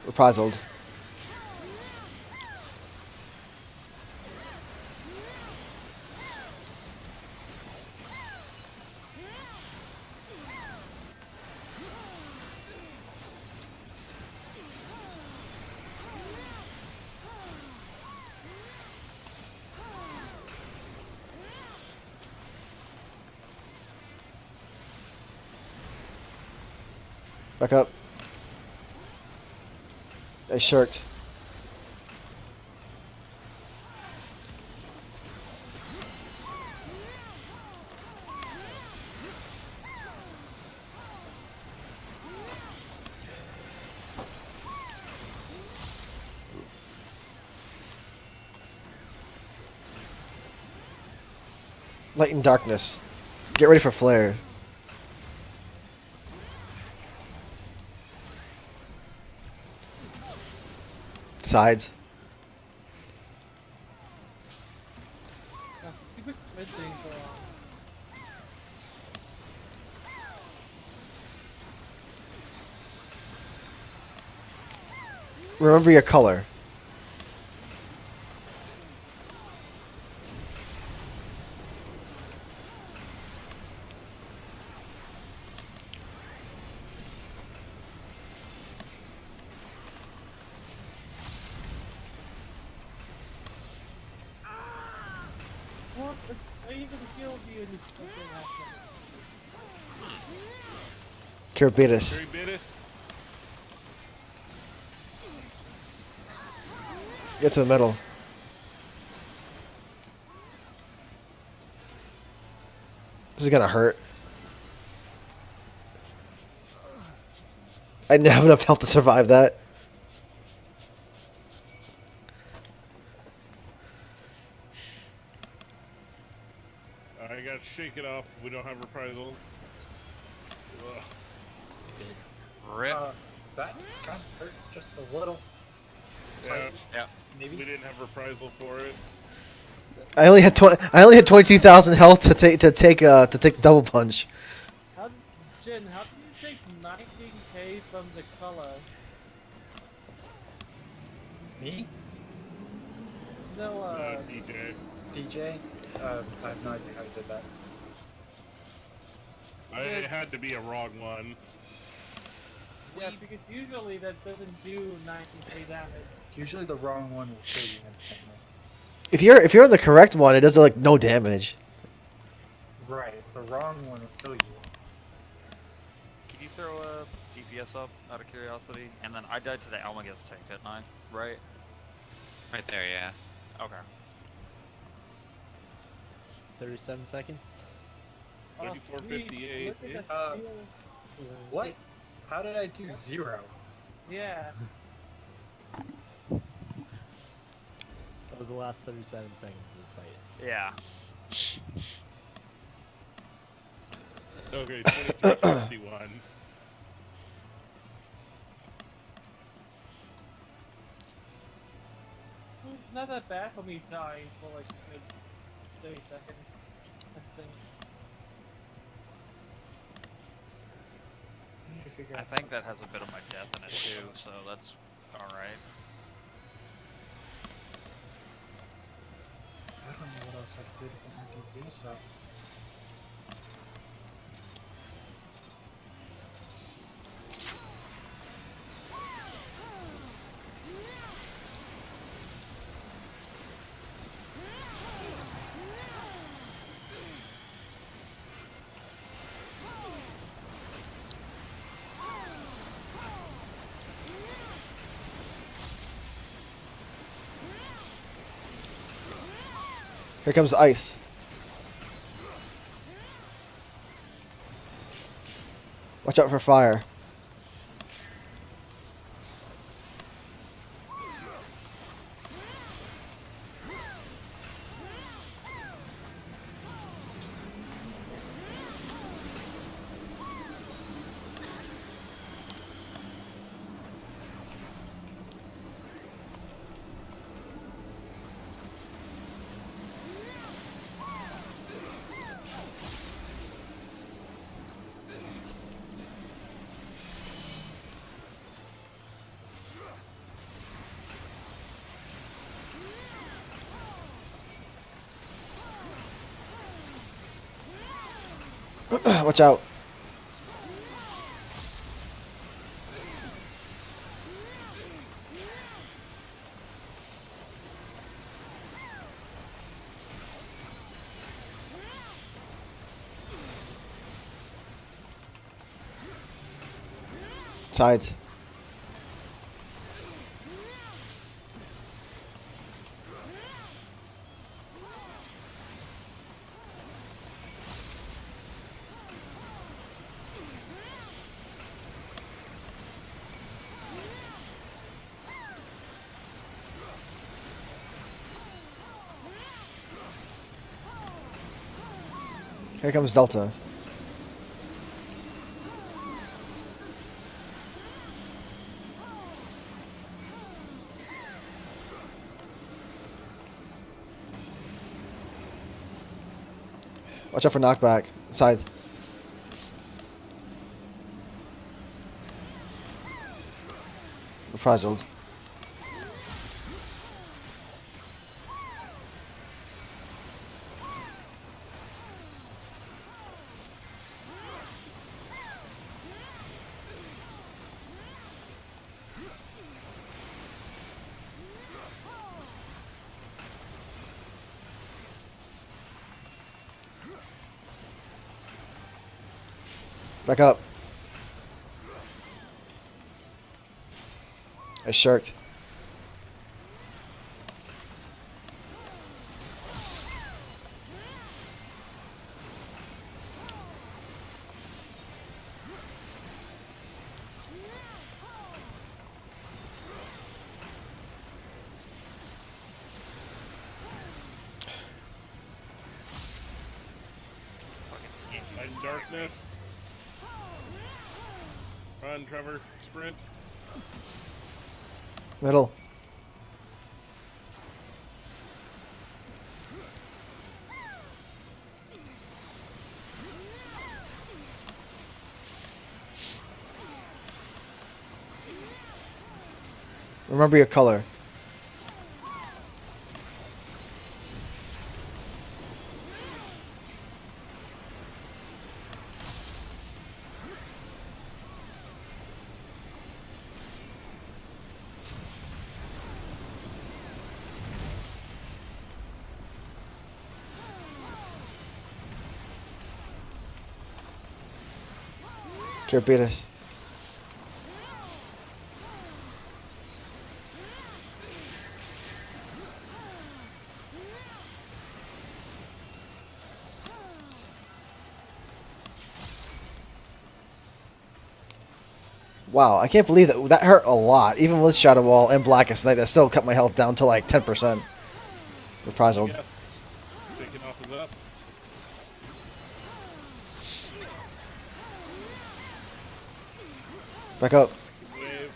Reprisal. Back up. I shirked. Light and darkness. Get ready for flare. Sides. Remember your color. What? I even killed you and this fucking happened. Kirbitis. Get to the middle. This is gonna hurt. I didn't have enough health to survive that. I got to shake it off. We don't have reprisal. Ugh. Rip. That kind of hurt just a little. Yeah. Yeah. Maybe. We didn't have reprisal for it. I only had 22,000 health to take the double punch. Jin, how did you take 19k from the colors? Me? No, DJ. DJ? I have no idea how you did that. It had to be a wrong one. yeah, because usually that doesn't do 19k damage. Usually the wrong one will kill you instantly. If you're in the correct one, it does like no damage. Right, the wrong one will kill you. Can you throw a DPS up out of curiosity? And then I died to the Almagus tank, didn't I? Right? Right there, yeah. Okay. 37 seconds. Oh, 34:58. sweet. Look at that Uh, seal. What? How did I do 0? Yeah. That was the last 37 seconds of the fight. Yeah. Okay, 23:51. It's not that bad for me dying for like 30 seconds, I think. I need to figure I out think that has a bit of my death in it too, so that's alright. I don't know what else I did with MTV, so. Here comes the ice. Watch out for fire. Watch out. Sides. Here comes Delta. Watch out for knockback. Sides. Frazzled. Back up. I sharked. Nice darkness. Run, Trevor. Sprint. Middle. Remember your color. Here, beat us. Wow, I can't believe that hurt a lot. Even with Shadow Wall and Blackest Night, that still cut my health down to like 10%. Reprisal. Yes. Taking off is up. Back up. Wave.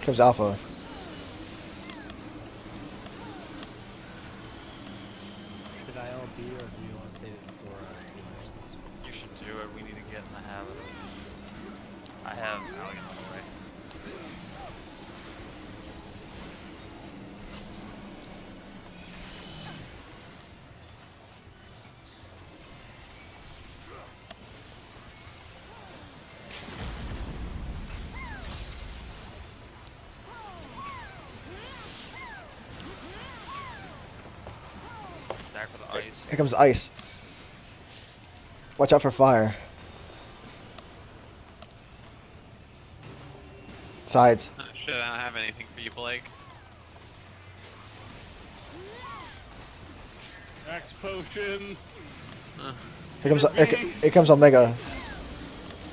Comes Alpha. Should I LB or do you want to save it for healers? You should do it. We need to get in the habit of. I have Alligan on the way. Back for the ice. Here comes Ice. Watch out for fire. Sides. Oh, shit, I don't have anything for you, Blake. Max potion. Here comes Omega.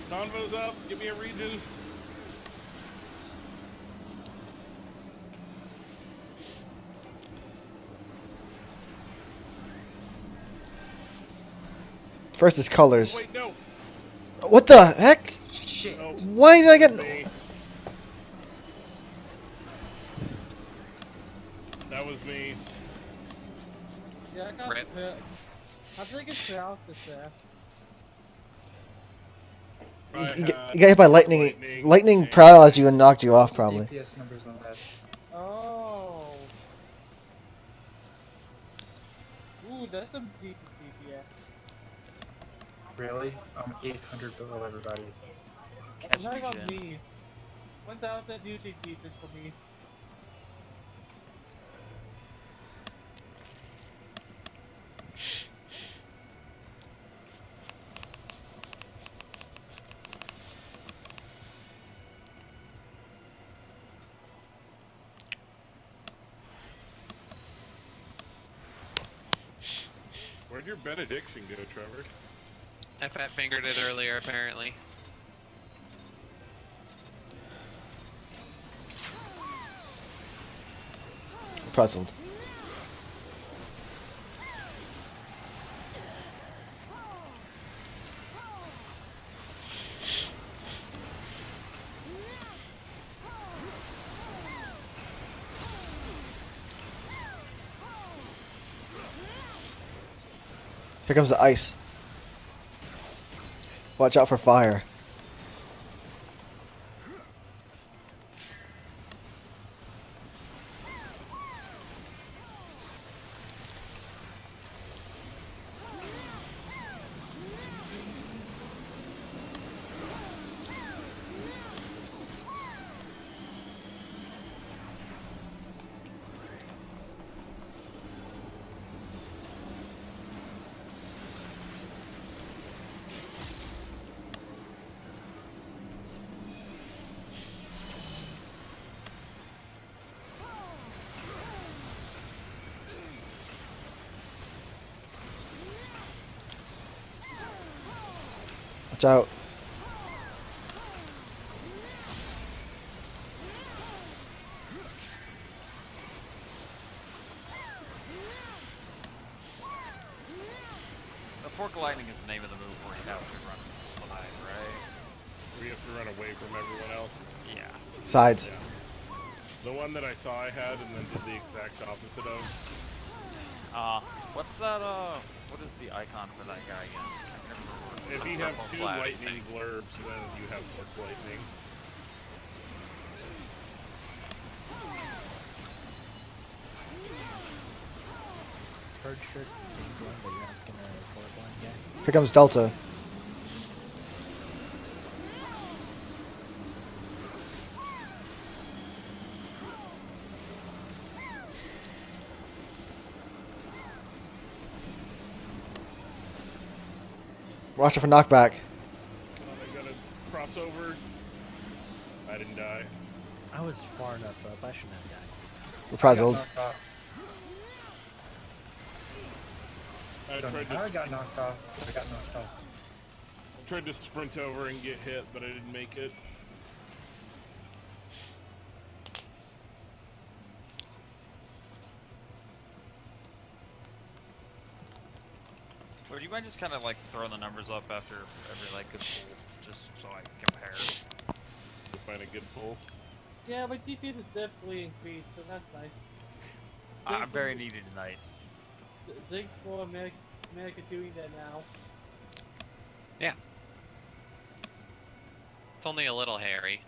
Convo's up. Give me a region. First is colors. Wait, no. What the heck? Shit. No. Why did I get? Me. That was me. Yeah, I got Rip. hurt. I think it's paralysis there. You got hit by lightning. Lightning paralyzed you and knocked you off, probably. DPS numbers on that. Oh. Ooh, that's some decent DPS. Really? I'm 800 below everybody. Catch What me, about Jen. me? 1,000 is usually decent for me. Where'd your benediction go, Trevor? I fat fingered it earlier, apparently. Puzzled. Here comes the ice. Watch out for fire. Watch out. The fork lightning is the name of the move where you have to run to the side, right? We have to run away from everyone else. Yeah. Sides. Yeah. The one that I saw I had and then did the exact opposite of. What's that, what is the icon for that guy again? I can't remember. If you have Purple two flash lightning thing. blurbs, then you have fork lightning. Bird shirt's the pink one, but you're asking a fork line guy. Here comes Delta. Watch out for knockback. didn't die. I was far enough up. I shouldn't have died. We're I got puzzled. knocked off. I Don't know tried how I to got knocked off. I got knocked off. sprint over and get hit, but I didn't make it. Would you mind just kind of like throwing the numbers up after every like good pull, just so I can compare? To find a good pull. Yeah, my DPS is definitely increased, so that's nice. I'm very needy tonight. Thanks for America doing that now. Yeah. It's only a little hairy.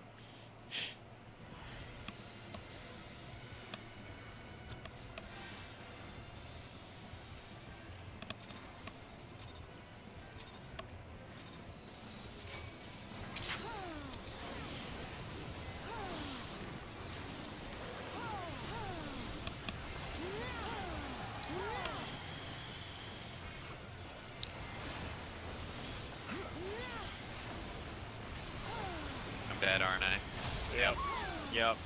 I'm dead, aren't I? Yep. Yep.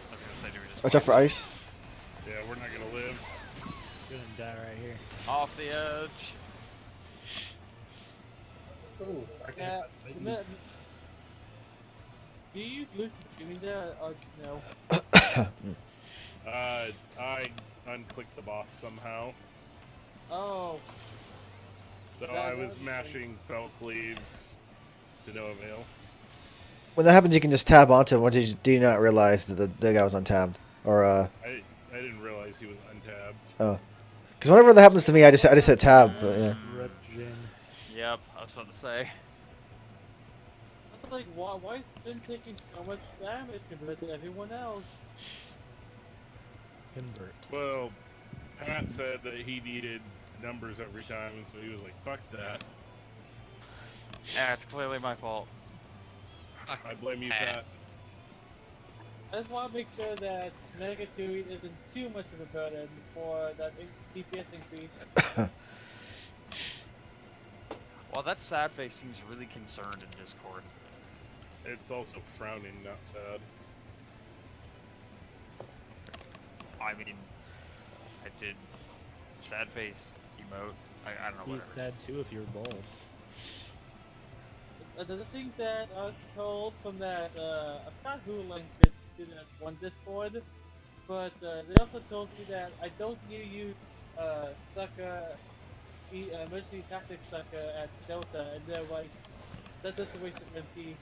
I was gonna say, do we just Watch out for ice. Yeah, we're not gonna live. Gonna die right here. off the edge? Ooh, I Yeah, got do you use lucid dreaming there, or no? I unclicked the boss somehow. Oh, So I was mashing felt cleaves to no avail. When that happens, you can just tab onto him. What do you not realize that the guy was untabbed? Or I didn't realize he was untabbed. oh, because whenever that happens to me, I just hit tab. But yeah. Rip Jin. Yep, I was about to say. it's like why is Finn taking so much damage compared to everyone else? Convert. Well, Pat said that he needed numbers every time, and so he was like, fuck that. Yeah, it's clearly my fault. I blame you, Pat. I just want to make sure that Mega 2 isn't too much of a burden for that DPS increase. Well, that sad face seems really concerned in Discord. It's also frowning, not sad. I mean, I did sad face emote. I don't know He's whatever. sad too if you're bold. Another thing that I was told from that, I forgot who linked it to that one Discord, but they also told me that I don't need to use sucker, emergency tactics sucker at Delta, and they're right. That does a waste of MP.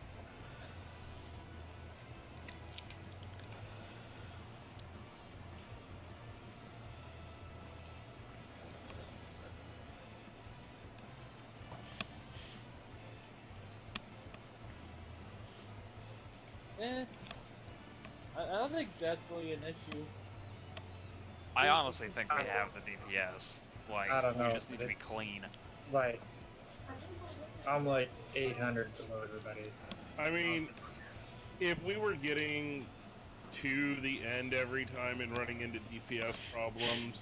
I don't think that's really an issue. I honestly think we have the DPS. Like, I don't know, we just need to be it's- clean. like, I'm like 800 below everybody. I mean, if we were getting to the end every time and running into DPS problems,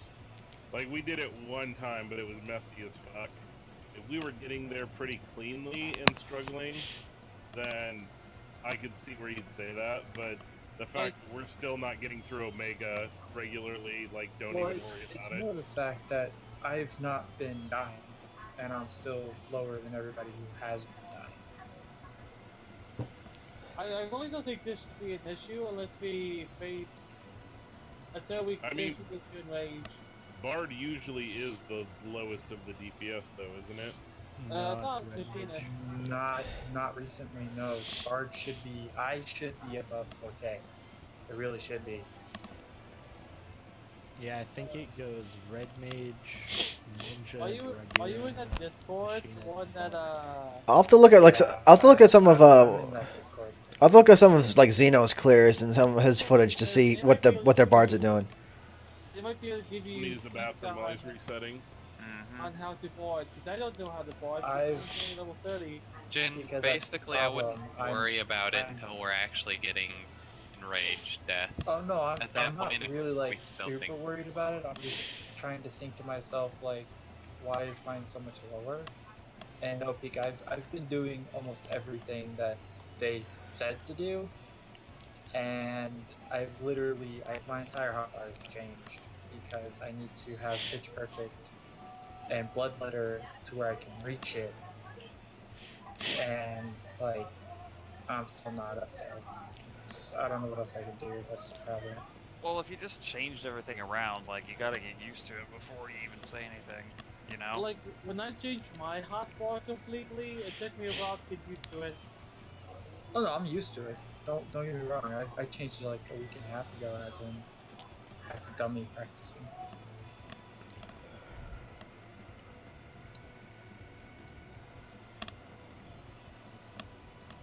like we did it one time, but it was messy as fuck. If we were getting there pretty cleanly and struggling, then I could see where you'd say that, but the fact that we're still not getting through Omega regularly, like, don't Well, even worry about it's it. more the fact that I've not been dying, and I'm still lower than everybody who has been dying. I really don't think this should be an issue unless we face until we I mean- seriously get enraged. Bard usually is the lowest of the DPS, though, isn't it? Not it's Red 15. Not recently, no. Bard should be, I should be above 4K. It really should be. Yeah, I think it goes Red Mage, Ninja, Are you in that Discord? Machinist, One that I'll have to look at I'll have to look at some of I'm in that Discord. I'll have to look at some of like Xeno's clears and some of his footage to see what their bards are doing. they might be able to give Let you me use the bathroom while he's resetting. on how to board, because I don't know how to board. I've- I'm only level 30. Jin, Because that's the basically I wouldn't problem. worry about it I'm- until we're actually getting enraged death. Oh no, At that I'm not point, if really we like still super think- worried about it. I'm just trying to think to myself like, why is mine so much lower? And no peak, I've been doing almost everything that they said to do, and my entire hotbar has changed because I need to have pitch perfect and bloodletter to where I can reach it, and like I'm still not up there. So I don't know what else I can do. That's the problem. Well, if you just changed everything around, like, you gotta get used to it before you even say anything, you know? Like, when I changed my hotbar completely, it took me a while to get used to it. Oh no, I'm used to it. Don't get me wrong. I changed it like a week and a half ago, and I've been back to dummy practicing.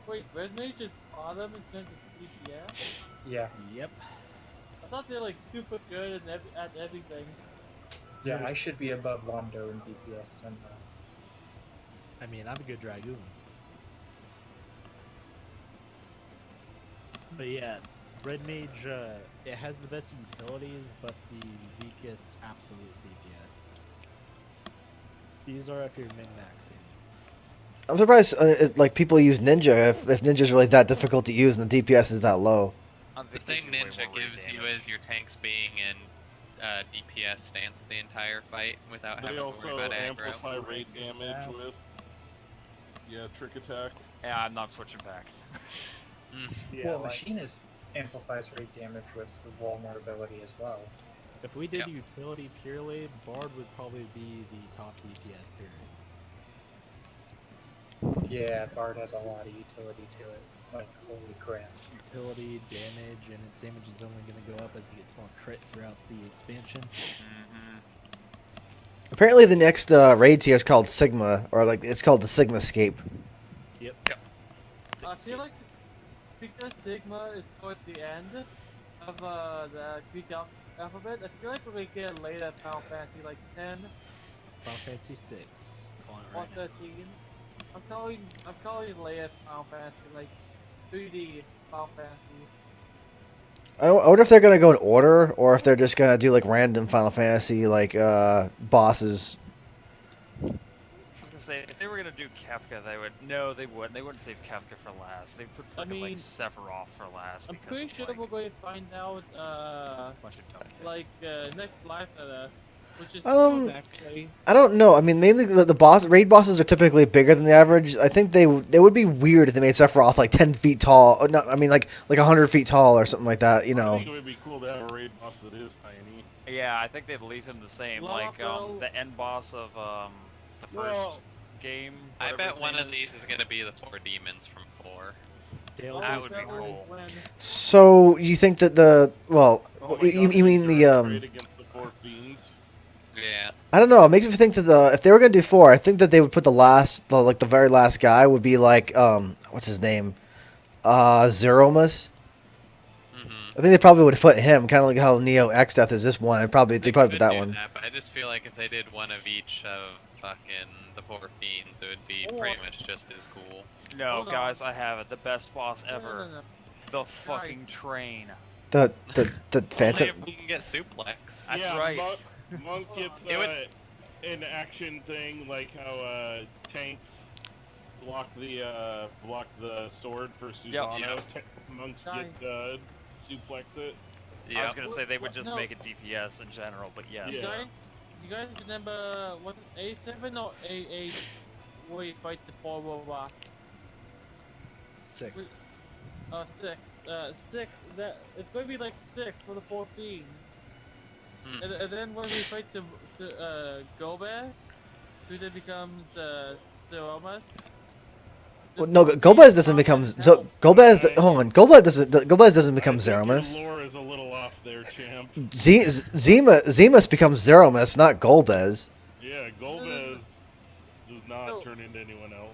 Wait, Red Mage is bottom in terms of DPS? Yeah, Yep. I thought they're like super good at everything. yeah. I should be above Londo in DPS somehow. I mean, I'm a good Dragoon. But yeah, Red Mage, it has the best utilities, but the weakest absolute DPS. These are if you're min-maxing. I'm surprised like people use Ninja if Ninja's really that difficult to use and the DPS is that low. The thing Ninja gives you is your tanks being in DPS stance the entire fight without They having to worry also about aggro. amplify rate damage with trick attack. Yeah, I'm not switching back. Yeah, Well, like, Machinist amplifies rate damage with the vulnerability as well. if we did Yep. utility purely, Bard would probably be the top DPS period. Yeah, Bard has a lot of utility to it. Like, holy crap. Utility, damage, and its damage is only going to go up as it gets more crit throughout the expansion. Mm-hmm. Apparently the next raid tier is called Sigma, or like it's called the Sigma Scape. Yep. I feel like, speaking of Sigma, is towards the end of the Greek alphabet. I feel like we're gonna get later Final Fantasy, like 10 Final Fantasy 6. Calling it or right now. 13. I'm calling it later Final Fantasy, like 3D Final Fantasy. I wonder if they're gonna go in order, or if they're just gonna do like random Final Fantasy like bosses. I was gonna say, if they were gonna do Kefka, they would. No, they wouldn't. They wouldn't save Kefka for last. They'd put fucking like mean, Sephiroth for last. I'm because pretty of, sure like, we're going to find out a bunch of dumb kids. like next life letter, which is Um, soon actually. I don't know. I mean, mainly the raid bosses are typically bigger than the average. I think they would be weird if they made Sephiroth like 10 feet tall. Or not, I mean, like 100 feet tall or something like that. You I know. think it would be cool to have a raid boss that is tiny. Yeah, I think they'd leave him the same, like Lava the end boss of the first Well, game. I whatever bet his one name of these is gonna be the 4 demons from 4. Dale That goes would be down. cool. So you think that Oh my you God, mean he's the doing great against the 4 fiends. Yeah. I don't know. It makes me think that if they were gonna do 4, I think that they would put the very last guy would be like what's his name, Zeromus. I think they probably would put him, kind of like how Neo X Death is this one. They probably put could that do one. That, but I just feel like if they did one of each of fucking the 4 fiends, it would be pretty much just as cool. No, Hold on. guys, I have it. The best boss ever. No. The fucking train. The Only Phantom. if we can get suplex. That's yeah, right. Monk gets It would- an action thing like how tanks block the sword for Susano. Monks Nice. get suplex it. I Yeah. was gonna say they would just No. make it DPS in general, but yes. Yeah. You guys remember what A7 or A8 where you fight the 4 robots? 6. 6. 6. That it's going to be like 6 for the 4 fiends. Hmm. And then when we fight Gomez, who then becomes Zeromus. Well, no, Golbez doesn't become Golbez doesn't become I think your Zeromus. lore is a little off there, champ. Zemus becomes Zeromus, not Golbez. Yeah, Golbez does not No. turn into anyone else.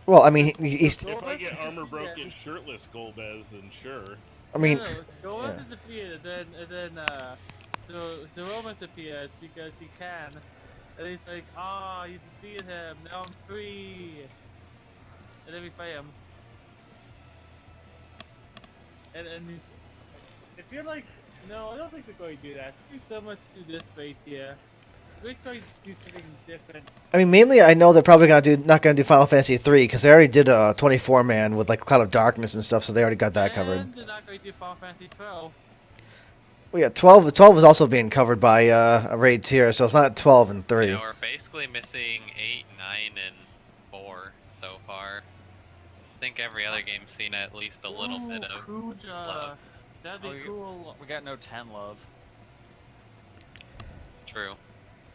Well, I mean, he's. If I get armor broken shirtless Golbez, then sure. I mean, Gomez yeah. is defeated, and then Zeromus appears because he can. And he's like, you defeated him, now I'm free. And then we fight him. And he's... I feel like... No, I don't think they're going to do that. Too so much to this fate here. We're trying to do something different. I mean, mainly I know they're probably not gonna do Final Fantasy 3 because they already did a 24-man with like Cloud of Darkness and stuff, so they already got that covered. And they're not going to do Final Fantasy 12. Well, yeah, 12. 12 is also being covered by a raid tier, so it's not 12 and 3. Yeah, we're basically missing 8, 9, and 4 so far. I think every other game's seen at least a little bit of Kuja. love. That'd be cool. We got no 10 love. True.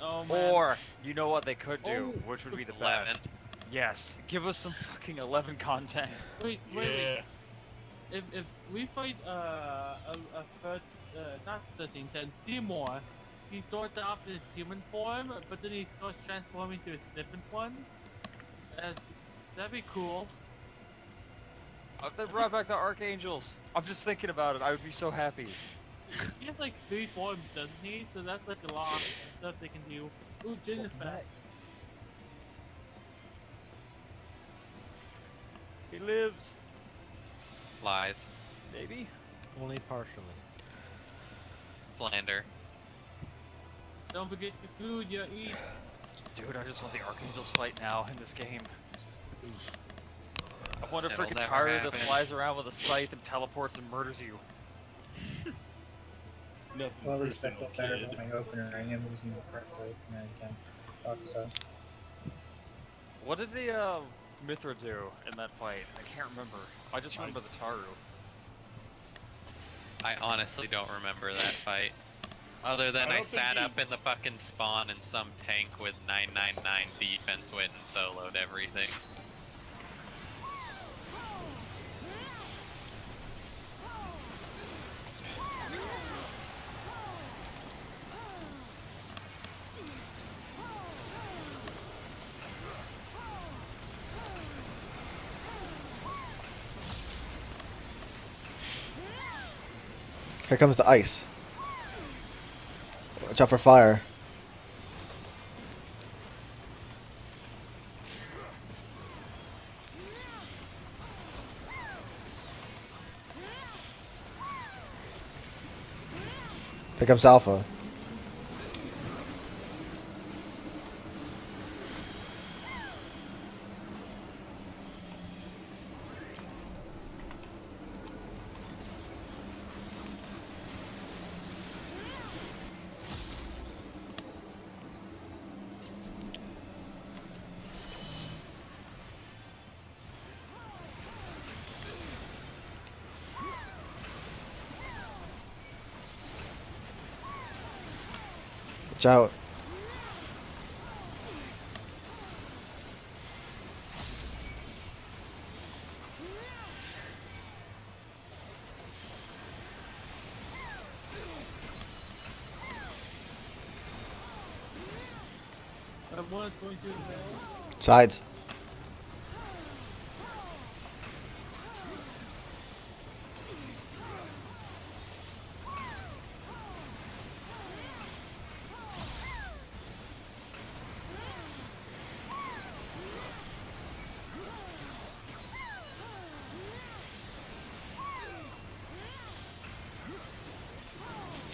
Oh, man. Or, you know what they could do, Oh, which would be the 11. best. Yes, give us some fucking 11 content. Wait. Yeah. If we fight a third, not 13, 10, Seymour, he starts off in his human form, but then he starts transforming to different ones. That'd be cool. They brought back the Archangels. I'm just thinking about it. I would be so happy. He has like 3 forms, doesn't he? So that's like a lot of stuff they can do. Ooh, Jin is back. He lives. Lies. Maybe. Only partially. Slander. Don't forget your food, you eat. Dude, I just want the Archangels fight now in this game. I want a It'll freaking never Taru that happen. flies around with a scythe and teleports and murders you. Nothing Well, at least I personal, feel better kid. about my opener. I am using the correct opener again. Thought so. What did the Mithra do in that fight? I can't remember. I just remember the Taru. I honestly don't remember that fight. Other than I I don't think sat he- up in the fucking spawn and some tank with 999 defense went and soloed everything. Here comes the ice. Watch out for fire. Here comes Alpha. Watch out. One is going to inhale. Sides.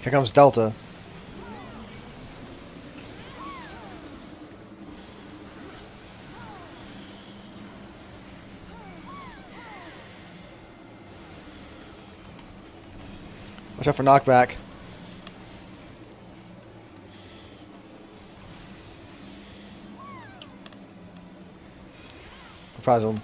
Here comes Delta. Watch out for knockback. Surprise him.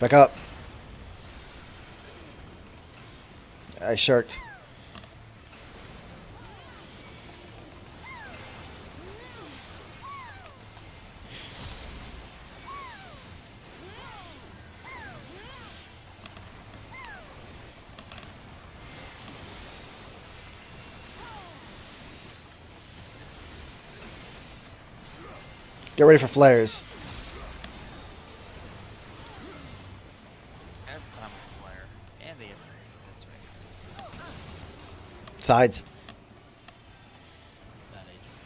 Back up. I shirked. Get ready for flares. Sides. That agent.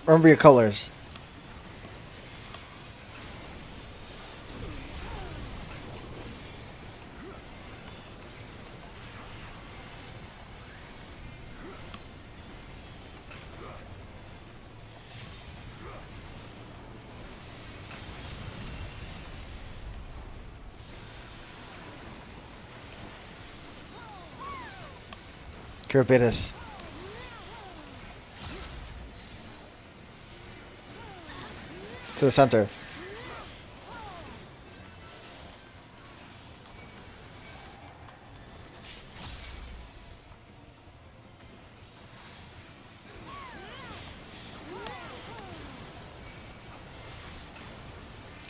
Remember your colors. Curabitus. To the center.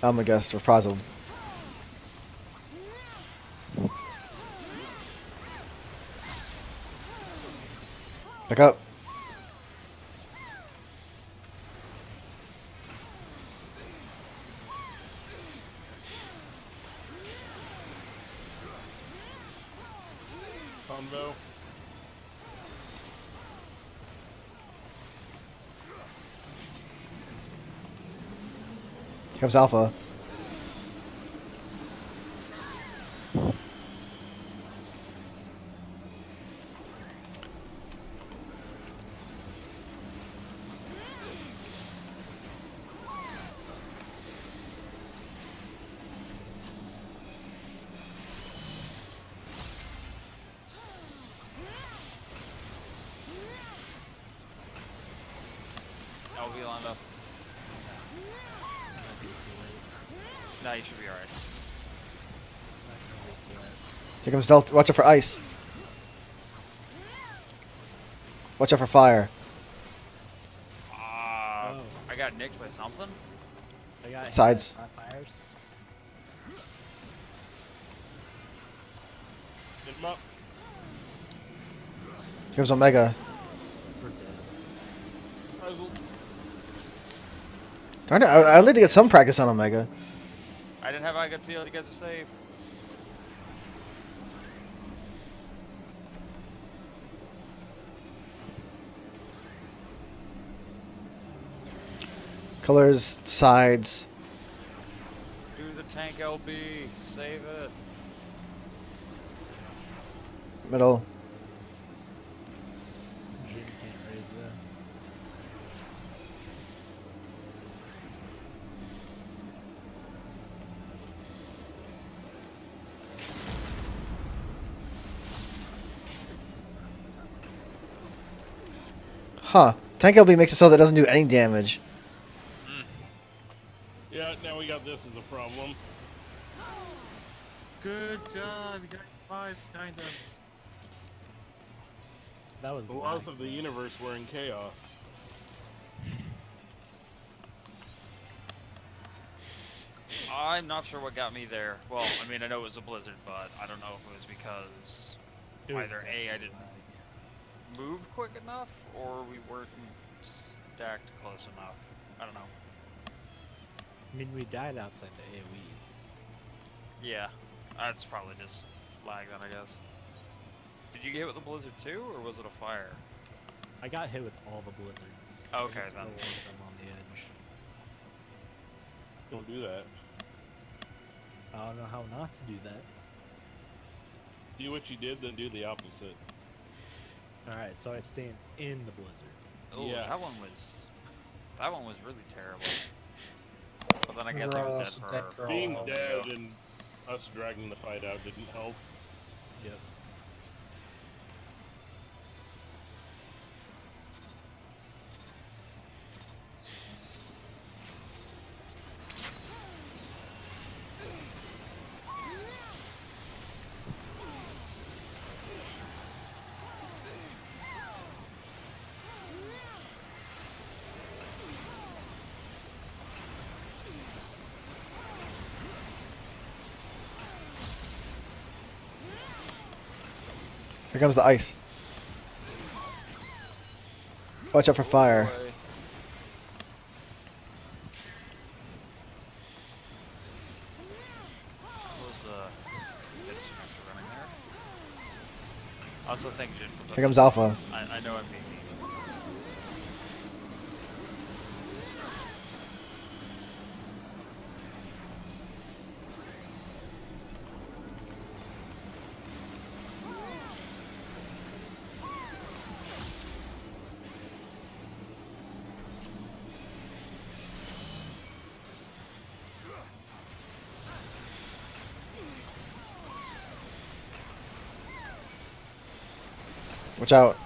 Almagus reprisal. Back up. Combo. Here comes Alpha. LV lined up. Might be too late. Nah, you should be alright. Not gonna wait for that. Here comes Delta. Watch out for ice. Watch out for fire. I got nicked by something? I got hit Sides. by 5 fires. Hit him up. Here comes Omega. We're dead. Puzzle. Darn it, I'd like to get some practice on Omega. I didn't have a good feel you guys are safe. Colors, sides. Do the tank LB. Save it. Middle. Jin can't raise that. Huh. Tank LB makes it so that it doesn't do any damage. Yeah, now we got this as a problem. Good job, you got 5 kind of. That was The laws lag. of the universe were in chaos. I'm not sure what got me there. Well, I mean, I know it was a blizzard, but I don't know if it was because It was either A, I definitely didn't lag. move quick enough, or we weren't stacked close enough. I don't know. I mean, we died outside the AoEs. Yeah, that's probably just lag then, I guess. Did you get hit with the blizzard too, or was it a fire? I got hit with all the blizzards. Okay, I just then. rolled them on the edge. Don't do that. I don't know how not to do that. Do what you did, then do the opposite. Alright, so I stand in the blizzard. Oh, Yeah. that one was really terrible. But then I guess We're he was also dead dead for. for Being all. dead and us dragging the fight out didn't help. Yep. Here comes the ice. Watch out for fire. Boy. Also, thank Jin for putting Here comes this Alpha. on. I know I'm being mean. Watch out.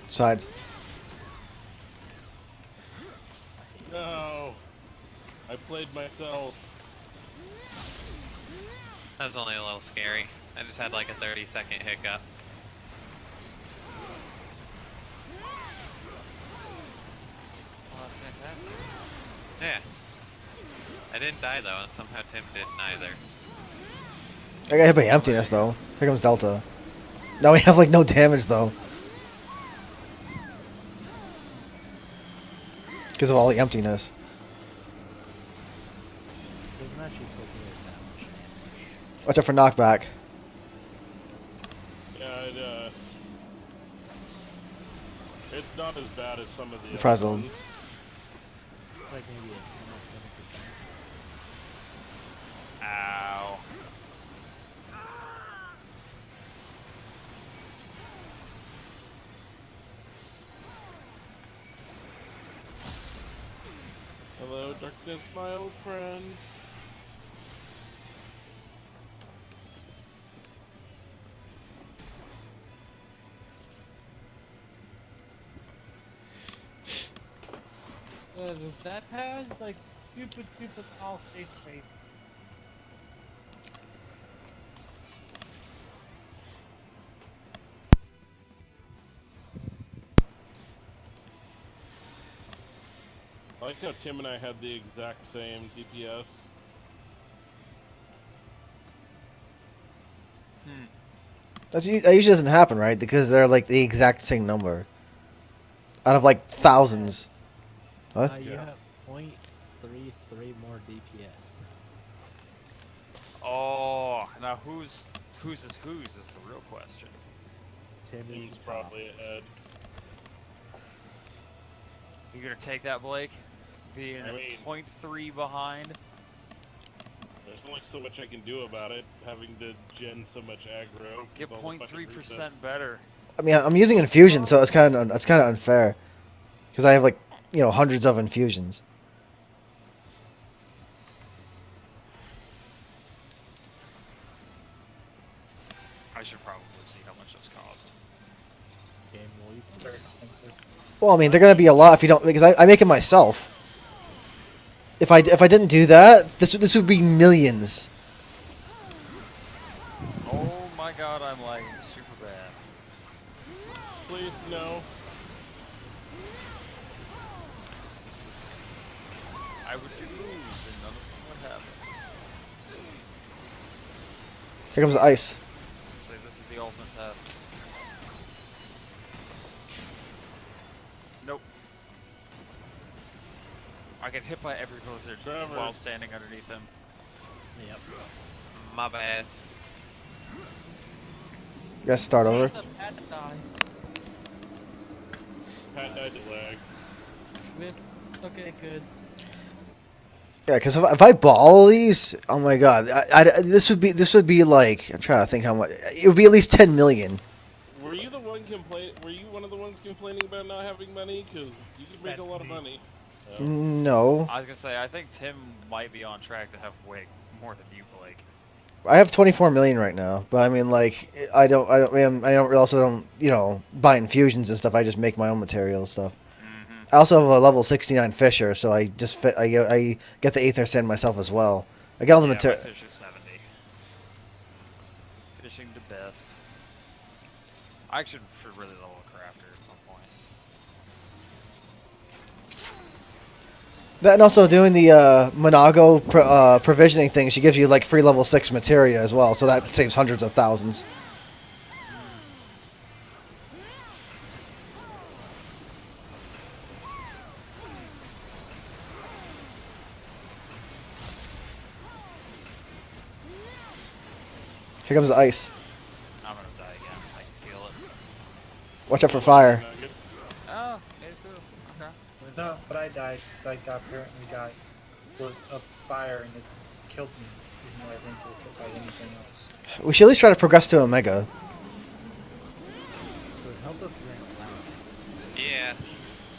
Sides. No! I played myself. That was only a little scary. I just had like a 30-second hiccup. Well, that's fantastic. Yeah. I didn't die though, and somehow Tim didn't either. I got hit by Emptiness though. Here comes Delta. Now we have like no damage though. Because of all the emptiness. Doesn't actually take me that much damage. Watch out for knockback. Yeah, it's not as bad as some of the other Frazzled. ones. It's like maybe a 10 or 20%. Ow. Hello, darkness, my old friend. The Zap has like super duper all safe space. I like how Tim and I had the exact same DPS. That usually doesn't happen, right? Because they're like the exact same number. Out of like thousands. What? You Yeah. have 0.33 more DPS. Oh, now whose is the real question. Tim is Tim's the top. probably ahead. You gonna take that, Blake? Being I mean- 0.3 behind? There's only so much I can do about it, having to gen so much aggro. Get with all the fucking 0.3% better. I mean, I'm using infusion, so it's kind of unfair. Because I have like, you know, hundreds of infusions. I should probably see how much those cost. Game will you Very please? expensive. Well, I mean, they're gonna be a lot if you don't, because I make it myself. If I didn't do that, this would be millions. Oh my god, I'm lagging super bad. Please, no. I would lose and none of them would happen. Here comes the ice. Say this is the ultimate test. Nope. I get hit by every blizzard Trevor. while standing underneath them. Yep. My bad. You guys start over. The pet die. Pat died to lag. Okay, good. Yeah, because if I bought all these, oh my god, this would be like, I'm trying to think how much. It would be at least 10 million. Were you the one Were you one of the ones complaining about not having money? Because you could make That's a lot of me. money. No, I was gonna say, I think Tim might be on track to have way more than you, Blake. I have 24 million right now, but I mean, like, I also don't, you know, buy infusions and stuff. I just make my own material stuff. I also have a level 69 Fisher, so I just I get the Aether Sand myself as well. I got all the Yeah, material. my fish is 70. Fishing the best. I should really level a crafter at some point. That and also doing the Monago provisioning thing, she gives you like free level 6 materia as well, so that saves hundreds of thousands. Here comes the ice. I'm gonna die again. I can feel it. Watch out for fire. Oh, it's cool. Okay. No, but I died because I apparently got lit of fire and it killed me, even though I didn't get hit by anything else. We should at least try to progress to Omega. It would help if we ran flat. Yeah.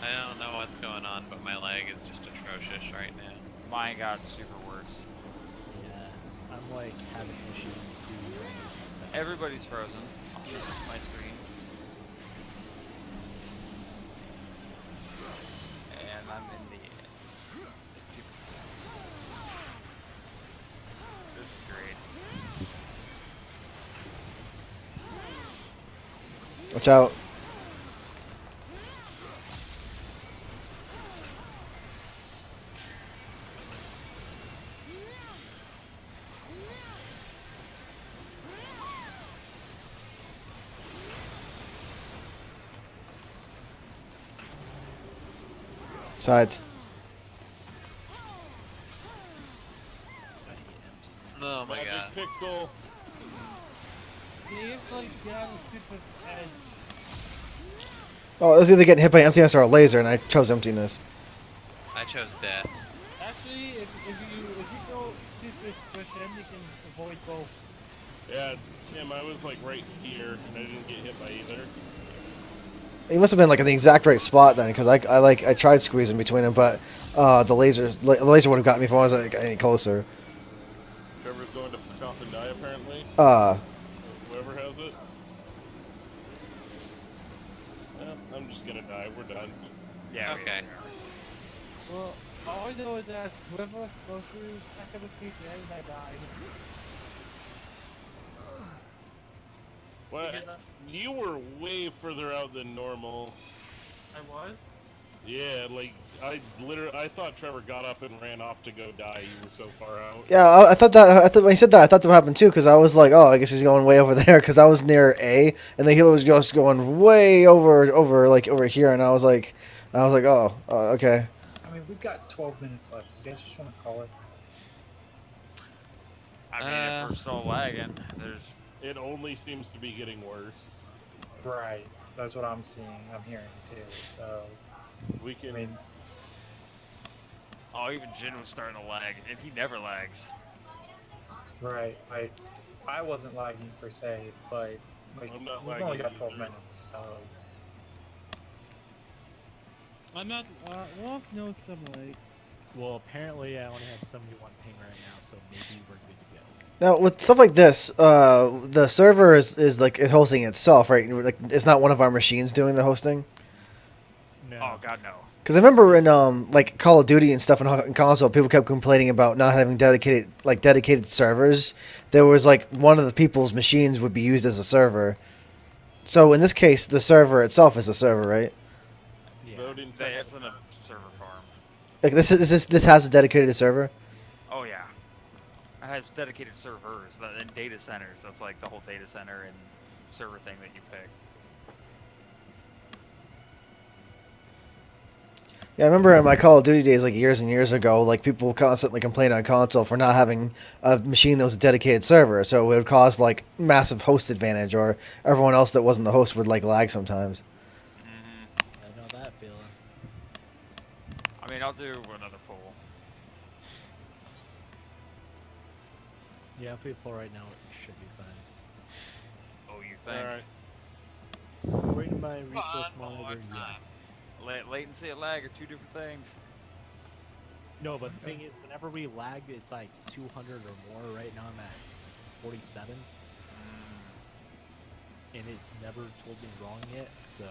I don't know what's going on, but my leg is just atrocious right now. Mine got super worse. Yeah, I'm like having issues doing stuff. Everybody's frozen on my screen. And I'm in the... This is great. Watch out. Sides. Oh my god. Magic Pixel. He actually got a super edge. Oh, it was either getting hit by emptiness or a laser, and I chose emptiness. I chose death. Actually, if you go super squishy, you can avoid both. Yeah, Tim, I was like right here, and I didn't get hit by either. He must have been like in the exact right spot then, because I tried squeezing between them, but the laser would have got me if I wasn't any closer. Trevor's going to fuck off and die apparently. Whoever has it. I'm just gonna die. We're done. Yeah. Okay. Well, all I know is that whoever was supposed to stack up with me, I died. What? You were way further out than normal. I was? Yeah, like I thought Trevor got up and ran off to go die. You were so far out. Yeah, I thought when he said that, I thought that would happen too, because I was like, oh, I guess he's going way over there, because I was near A, and the healer was just going way over here, and I was like, oh, okay. I mean, we've got 12 minutes left. You guys just want to call it? I mean, if we're still lagging, there's... It only seems to be getting worse. Right. That's what I'm seeing. I'm hearing too. So, We can. I mean, Oh, even Jin was starting to lag, and he never lags. right. I wasn't lagging per se, but like I'm not we've lagging only got 12 either. minutes, so I'm not, well, no, some like... Well, apparently I only have 71 ping right now, so maybe we're good to go. Now with stuff like this, the server is hosting itself, right? Like it's not one of our machines doing the hosting. No. Oh god, no. Because I remember in like Call of Duty and stuff in console, people kept complaining about not having dedicated servers. There was like one of the people's machines would be used as a server. So in this case, the server itself is a server, right? Yeah. Voting It's in a server farm. Like this has a dedicated server. Oh yeah. It has dedicated servers and data centers. That's like the whole data center and server thing that you pick. Yeah, I remember in my Call of Duty days, like years and years ago, like people constantly complained on console for not having a machine that was a dedicated server, so it would cause like massive host advantage, or everyone else that wasn't the host would like lag sometimes. I know that feeling. I mean, I'll do another poll. Yeah, if we pull right now, it should be fine. Oh, you think? Alright. According to my resource One more monitor, time. yes. Latency and lag are two different things. No, but the thing is, whenever we lag, it's like 200 or more. Right now I'm at 47. And it's never told me wrong yet, so...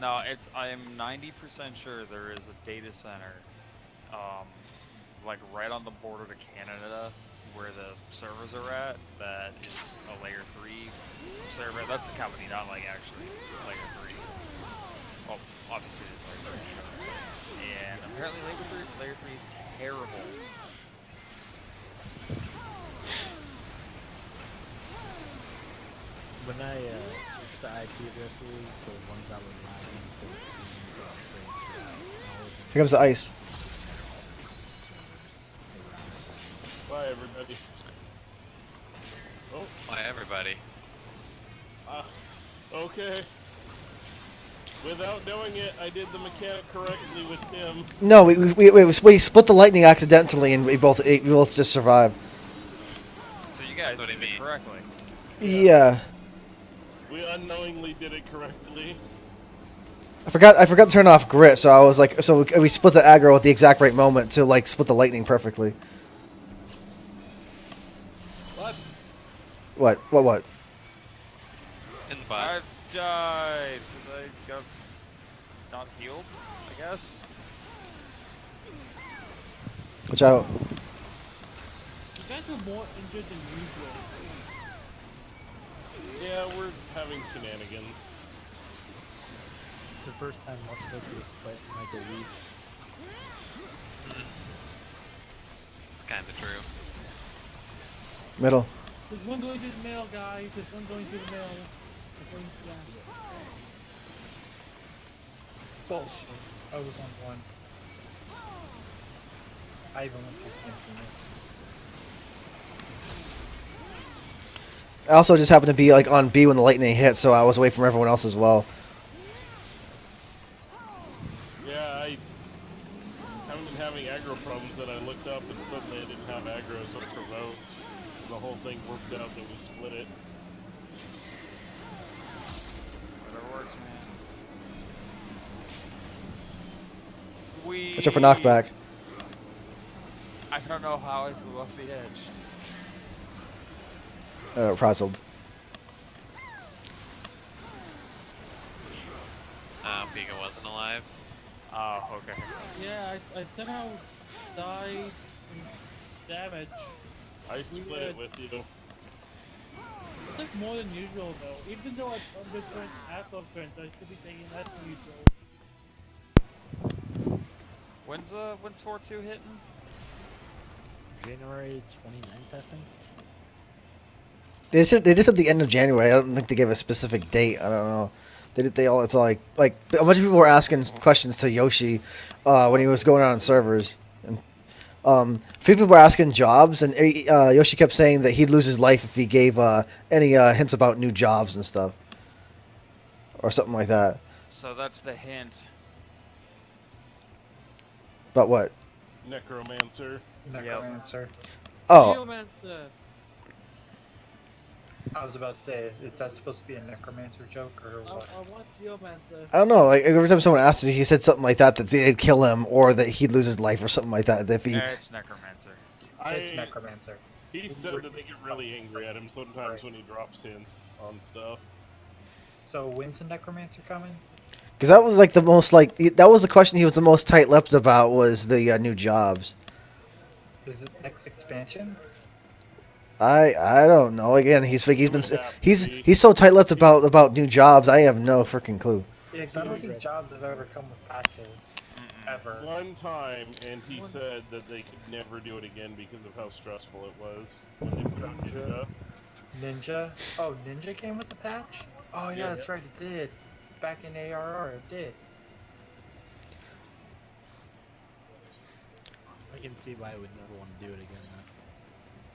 No, I am 90% sure there is a data center, like right on the border to Canada, where the servers are at, that is a layer 3 server. That's the company, not like actually layer 3. Well, obviously it's like and apparently layer 3 is terrible. When I switched the IP addresses, the ones that were lagging for the things traced out. Here comes the ice. Bye, everybody. Oh, Why everybody? okay. Without knowing it, I did the mechanic correctly with him. No, we split the lightning accidentally, and we both just survived. So you guys What do did you it mean? correctly. Yeah. We unknowingly did it correctly. I forgot to turn off grit, so I was like, so we split the aggro at the exact right moment to like split the lightning perfectly. What? What? In the butt. I've died because I got not healed, I guess. Which I You guys are more injured than usual. Yeah, we're having shenanigans. It's the first time most of us have played in like a week. It's kind of true. middle. There's one going to the mail, guys. There's one going to the mail. Yeah. Bullshit. I was on one. I even went for Emptiness. I also just happened to be like on B when the lightning hit, so I was away from everyone else as well. Yeah, I haven't been having aggro problems, and I looked up and suddenly I didn't have aggro, so I provoked. The whole thing worked out that we split it. Whatever works, man. We. Except for knockback. I don't know how I flew off the edge. Frazzled. Pika wasn't alive. Oh, okay. Yeah, I somehow died from damage. I split it with you. It's like more than usual though. Even though I've underturned half of turns, I should be taking less than usual. When's 4-2 hitting? January 29th, I think. They just at the end of January. I don't think they gave a specific date. I don't know. They all. It's like a bunch of people were asking questions to Yoshi when he was going on servers, and a few people were asking jobs, and Yoshi kept saying that he'd lose his life if he gave any hints about new jobs and stuff, or something like that. So that's the hint. But what? Necromancer. Necromancer. Oh, Geomancer. I was about to say, is that supposed to be a necromancer joke or what? I want Geomancer. I don't know. Like every time someone asked, he said something like that they'd kill him or that he'd lose his life or something like that. That if he, It's Necromancer. It's necromancer. He said that they get really angry at him sometimes when he drops hints on stuff. So when's the necromancer coming? because that was like the most that was the question he was the most tight-lipped about was the new jobs. Is it next expansion? I don't know. Again, he's so tight-lipped about new jobs. I have no freaking clue. Yeah, 'cause I don't think jobs have ever come with patches. Ever. One time, and he said that they could never do it again because of how stressful it was when they put out Ninja. Ninja? Oh, Ninja came with a patch? Oh yeah, Yeah. that's right, it did. Back in ARR, it did. I can see why I would never want to do it again.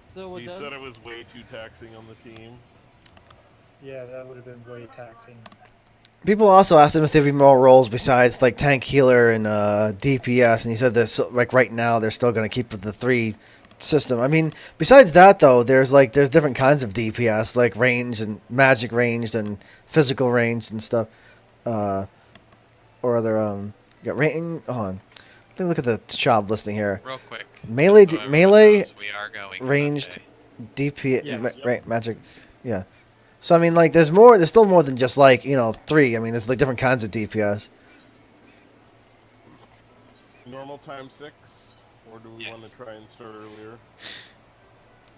So He it does. said it was way too taxing on the team. Yeah, that would have been way taxing. People also asked him if there'd be more roles besides like tank, healer, and DPS, and he said that like right now they're still going to keep the 3 system. I mean, besides that though, there's different kinds of DPS, like ranged and magic ranged and physical ranged and stuff, or other you got rating. Hold on, let me look at the job listing here. Real quick. Melee, just so everyone melee, knows, we are going ranged, Sunday. DPS, Yes. magic, yeah. So I mean, like, there's more. There's still more than just 3. I mean, there's like different kinds of DPS. Normal time 6, or do we Yes. want to try and start earlier?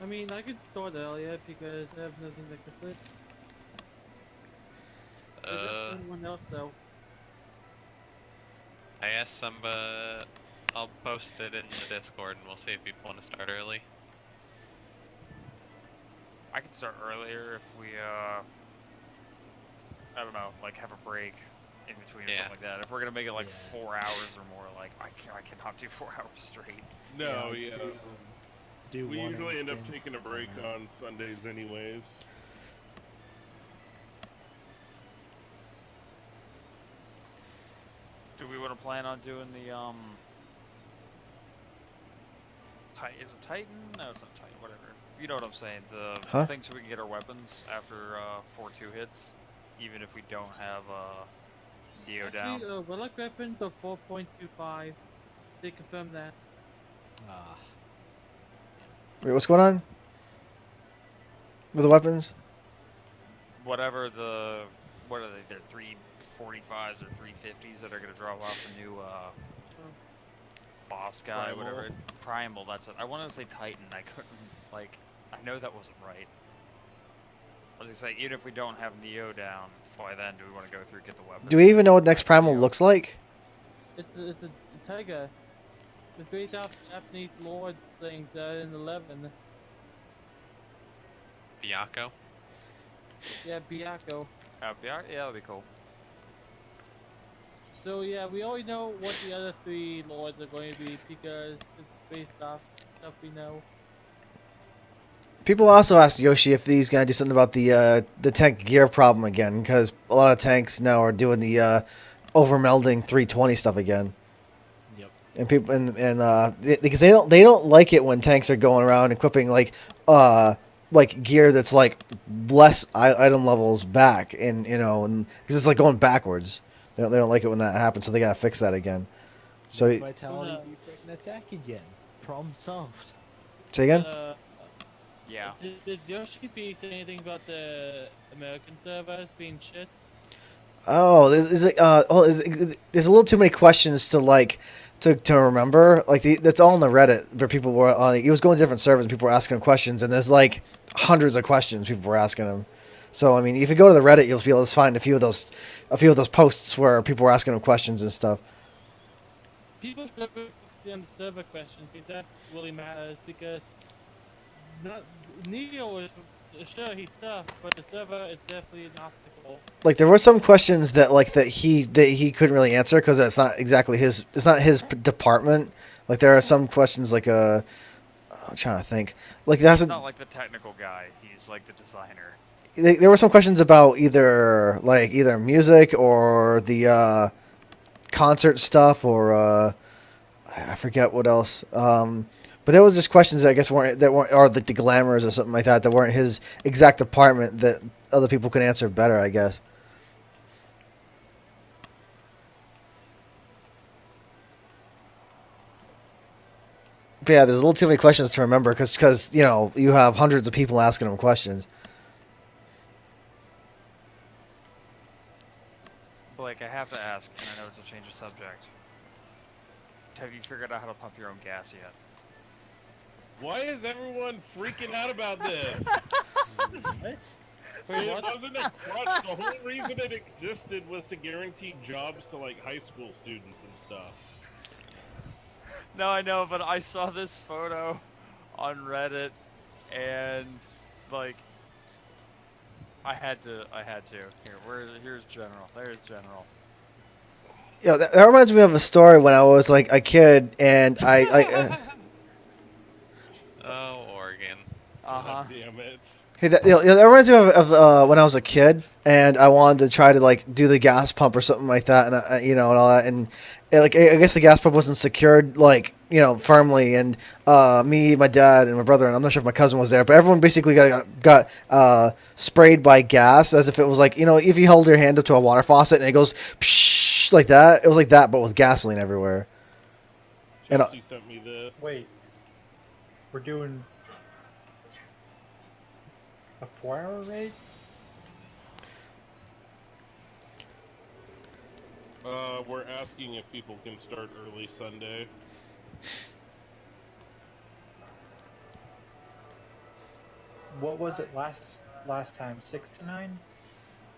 I mean, I could start earlier because I have nothing that conflicts. Is that anyone else though? I asked some, I'll post it in the Discord and we'll see if people want to start early. I could start earlier if we, I don't know, like have a break in between or Yeah. something like that. If we're gonna make it like Yeah. 4 hours or more, like I cannot do 4 hours straight. No, yeah. Do We one usually end up instance, taking a break on Sundays anyways. Do we want to plan on doing the is it Titan? No, it's not Titan. Whatever. You know what I'm saying? The Huh? thing so we can get our weapons after 4-2 hits, even if we don't have Dio down. Actually, relic weapons are 4.25. They confirm that. Ah, Wait, what's going on with the weapons? Whatever the what are they? They're 345s or 350s that are gonna drop off the new boss guy, Primal. whatever. Primal. That's it. I wanted to say Titan. I couldn't like. I know that wasn't right. I was gonna say even if we don't have Neo down by then, do we want to go through and get the weapons? Do we even know what next primal looks like? It's a tiger. It's based off Japanese lord thing in 11. Byaku? Yeah, Byaku. Yeah, that'd be cool. So yeah, we already know what the other 3 lords are going to be because it's based off stuff we know. People also asked Yoshi if he's gonna do something about the tank gear problem again, because a lot of tanks now are doing the overmelding 320 stuff again. yep. And people because they don't like it when tanks are going around equipping like gear that's like less item levels back, and and because it's like going backwards. They don't like it when that happens, so they gotta fix that again. So Vitality be freaking attack again. Problem solved. say again. Yeah. Did Yoshi be saying anything about the American servers being shit? Oh, there's a little too many questions to remember. Like that's all on the Reddit where people were on. He was going to different servers and people were asking him questions, and there's like hundreds of questions people were asking him. So I mean, if you go to the Reddit, you'll be able to find a few of those posts where people were asking him questions and stuff. People should focus on the server question because that really matters because Neo is sure he's tough, but the server is definitely an obstacle. Like there were some questions that he couldn't really answer because it's not his department. Like there are some questions like I'm trying to think. Like that's He's not like the technical guy. He's like the designer. there were some questions about either music or the concert stuff or I forget what else. But there was just questions that I guess weren't or like the glamours or something like that weren't his exact department that other people could answer better, I guess. But yeah, there's a little too many questions to remember because you have hundreds of people asking him questions. Blake, I have to ask, and I know it's a change of subject. Have you figured out how to pump your own gas yet? Why is everyone freaking out about this? What? It wasn't a crutch. The whole reason it existed was to guarantee jobs to like high school students and stuff. No, I know, but I saw this photo on Reddit, and like, I had to. Here's General. There's General. Yeah, that reminds me of a story when I was like a kid, and I Oh, Oregon. Uh-huh. God damn it. hey, that reminds me of when I was a kid, and I wanted to try to like do the gas pump or something like that, and and all that, and I guess the gas pump wasn't secured firmly, and me, my dad, and my brother, and I'm not sure if my cousin was there, but everyone basically got sprayed by gas as if it was like if you held your hand up to a water faucet and it goes psh like that. It was like that, but with gasoline everywhere. And Chelsea sent me this. Wait. We're doing a 4-hour raid? We're asking if people can start early Sunday. What was it last time? 6 to 9?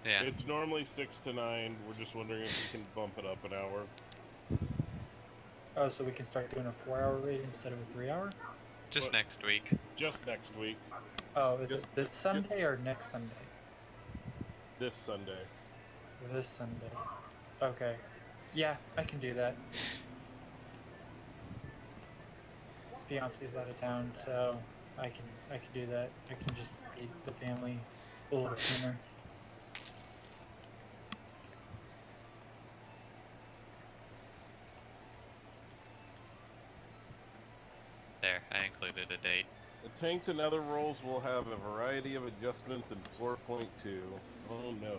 Yeah. It's normally 6 to 9. We're just wondering if we can bump it up an hour. Oh, so we can start doing a 4-hour raid instead of a 3-hour? Just What? next week. Just next week. Oh, is it Just- this Sunday or next Sunday? This Sunday. This Sunday. Okay. Yeah, I can do that. Fiance's out of town, so I can do that. I can just feed the family a little sooner. There, I included a date. The tanks and other roles will have a variety of adjustments in 4.2. Oh no.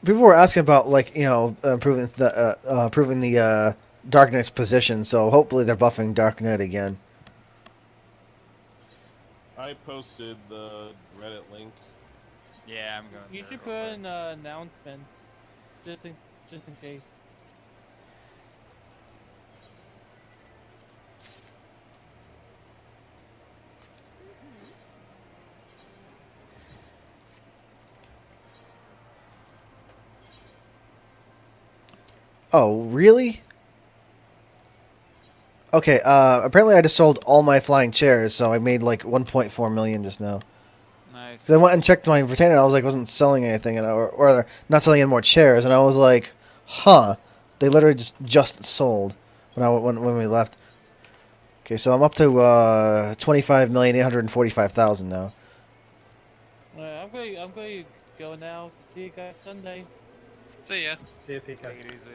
People were asking about like improving the Darknet's position. So hopefully they're buffing Darknet again. I posted the Reddit link. Yeah, I'm going. You through should it put real quick. an announcement, just in case. Oh, really? Okay, apparently I just sold all my flying chairs, so I made like 1.4 million just now. Nice. 'Cause I went and checked my retainer, and I was like, wasn't selling anything, or not selling any more chairs, and I was like, huh, they literally just sold when we left. Okay, so I'm up to 25,845,000 now. I'm going to go now. See you guys Sunday. See ya. See you, Pika. Take it easy.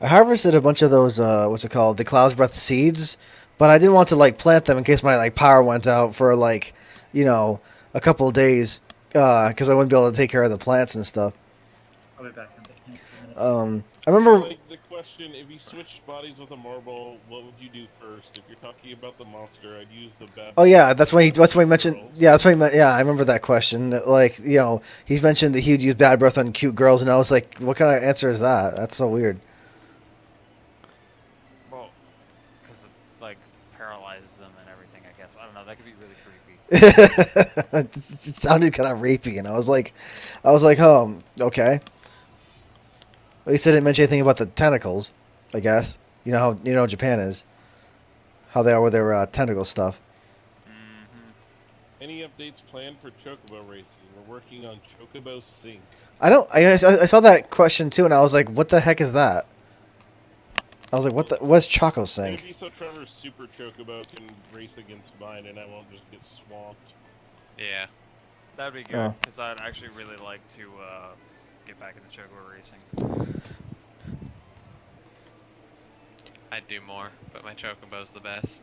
I harvested a bunch of those, what's it called, the Cloud's Breath seeds, but I didn't want to like plant them in case my like power went out for like, a couple of days, because I wouldn't be able to take care of the plants and stuff. I'll be back in a minute. I remember. Like the question, if you switched bodies with a marble, what would you do first? If you're talking about the monster, I'd use the bad. Oh yeah, that's why he mentioned. Yeah, that's why he meant. Yeah, I remember that question. That, like, he's mentioned that he'd use bad breath on cute girls, and I was like, what kind of answer is that? That's so weird. Well, because it like paralyzes them and everything. I guess I don't know. That could be really creepy. It sounded kind of rapey, and I was like, oh, okay. Well, he said didn't mention anything about the tentacles. I guess how Japan is, how they are with their tentacle stuff. Any updates planned for Chocobo racing? We're working on Chocobo Sync. I saw that question too, and I was like, what the heck is that? I was like, what's Choco Sync? Maybe so Trevor's Super Chocobo can race against mine, and I won't just get swamped. Yeah. That'd be good Oh. because I'd actually really like to get back into chocobo racing. I'd do more, but my Chocobo's the best.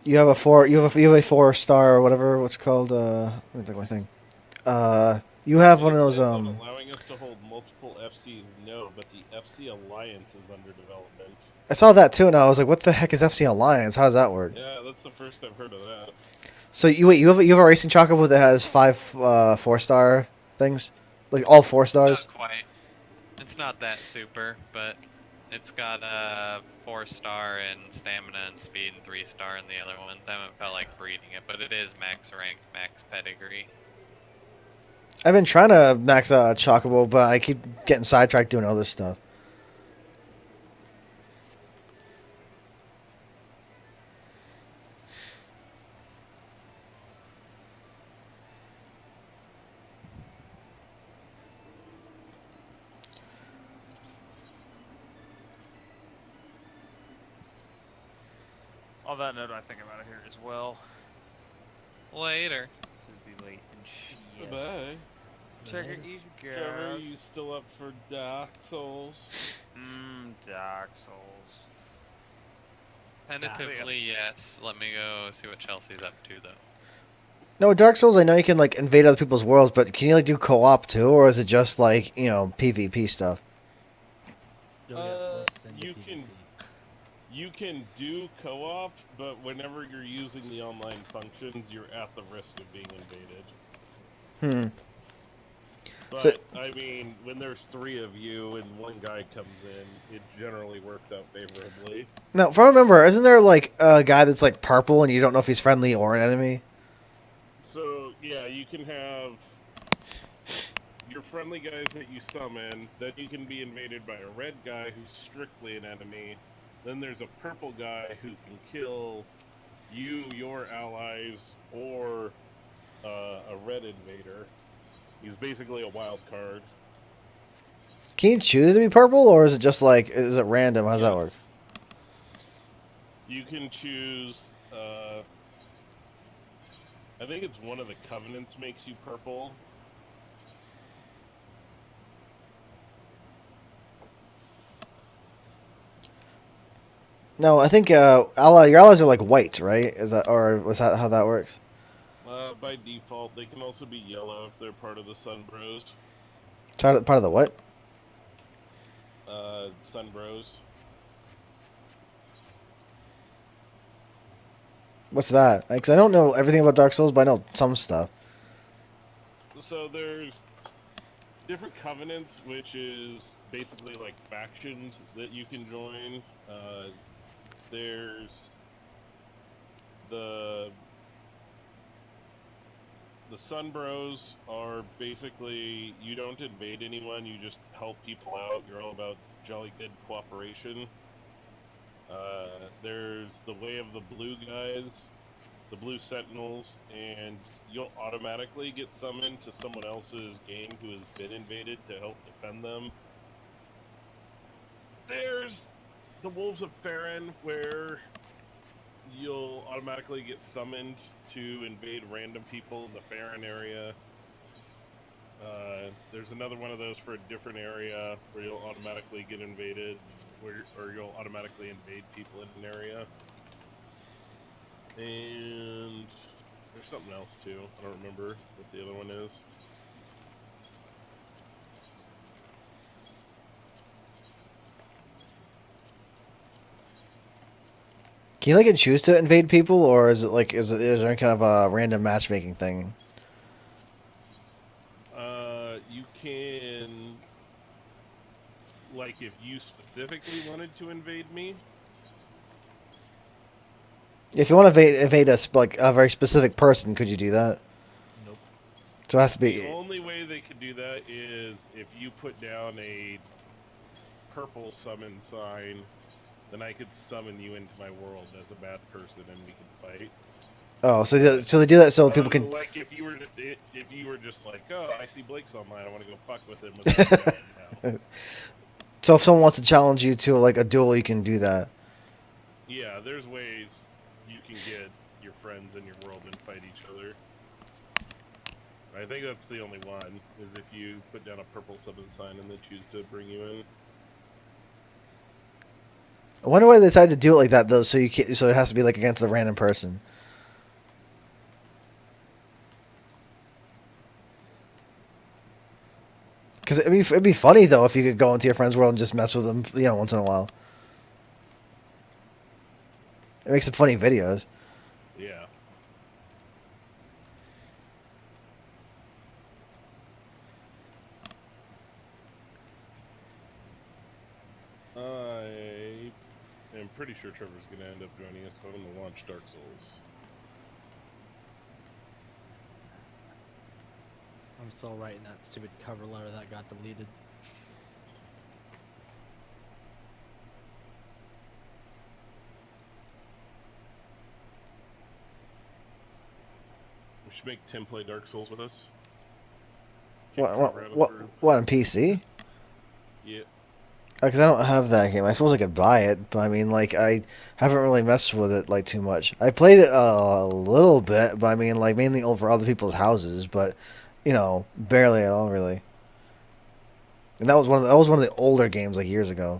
You have a 4-star or whatever. What's it called? Let me think my thing. You have one of those. Allowing us to hold multiple FCs, no, but the FC Alliance is under development. I saw that too, and I was like, what the heck is FC Alliance? How does that work? Yeah, that's the first I've heard of that. So you have a racing chocobo that has 5 4-star things, like all 4 stars. Not quite. It's not that super, but it's got a 4-star in stamina and speed and 3-star in the other ones. I haven't felt like breeding it, but it is max rank, max pedigree. I've been trying to max chocobo, but I keep getting sidetracked doing other stuff. On that note, I think I'm out of here as well. Later. To be late and shit. Bye. Check it easy, Trevor, guys. you still up for Dark Souls? Dark Souls. Tentatively, yes. Let me go see what Chelsea's up to, though. No, with Dark Souls, I know you can like invade other people's worlds, but can you like do co-op too, or is it just like PvP stuff? You'll get forced into You PvP. You can do co-op, but whenever you're using the online functions, you're at the risk of being invaded. But, So- I mean, when there's 3 of you and one guy comes in, it generally works out favorably. Now, if I remember, isn't there like a guy that's like purple and you don't know if he's friendly or an enemy? So, yeah, you can have your friendly guys that you summon, then you can be invaded by a red guy who's strictly an enemy. Then there's a purple guy who can kill you, your allies, or a red invader. He's basically a wild card. Can you choose to be purple, or is it just like, is it random? How does that work? You can choose, I think it's one of the covenants makes you purple. No, I think your allies are like white, right? Is that, or was that how that works? By default, they can also be yellow if they're part of the Sun Bros. Part of the what? Sun Bros. What's that? Because I don't know everything about Dark Souls, but I know some stuff. So there's different covenants, which is basically like factions that you can join. There's the Sun Bros are basically, you don't invade anyone, you just help people out. You're all about jolly good cooperation. There's the Way of the Blue guys, the Blue Sentinels, and you'll automatically get summoned to someone else's game who has been invaded to help defend them. There's the Wolves of Farron, where you'll automatically get summoned to invade random people in the Farron area. There's another one of those for a different area where you'll automatically get invaded, or you'll automatically invade people in an area. And there's something else too. I don't remember what the other one is. Can you like choose to invade people, or is it like is there any kind of a random matchmaking thing? You can, like, if you specifically wanted to invade me. If you want to invade us, like a very specific person, could you do that? Nope. So it has to be. The only way they could do that is if you put down a purple summon sign, then I could summon you into my world as a bad person, and we could fight. Oh, so they do that so people can. Like if you were just like, oh, I see Blake's online, I want to go fuck with him. So if someone wants to challenge you to like a duel, you can do that. Yeah, there's ways you can get your friends in your world and fight each other. I think that's the only one, is if you put down a purple summon sign and they choose to bring you in. I wonder why they decided to do it like that though. So you can't. So it has to be like against a random person. Because it'd be funny though if you could go into your friend's world and just mess with them, once in a while. It makes some funny videos. Yeah. I am pretty sure Trevor's going to end up joining us, so I'm going to launch Dark Souls. I'm still writing that stupid cover letter that got deleted. We should make Tim play Dark Souls with us. What on PC? Yeah. Because I don't have that game. I suppose I could buy it, but I mean, like, I haven't really messed with it like too much. I played it a little bit, but I mean, like, mainly over other people's houses, but barely at all, really. And that was one of the older games, like years ago.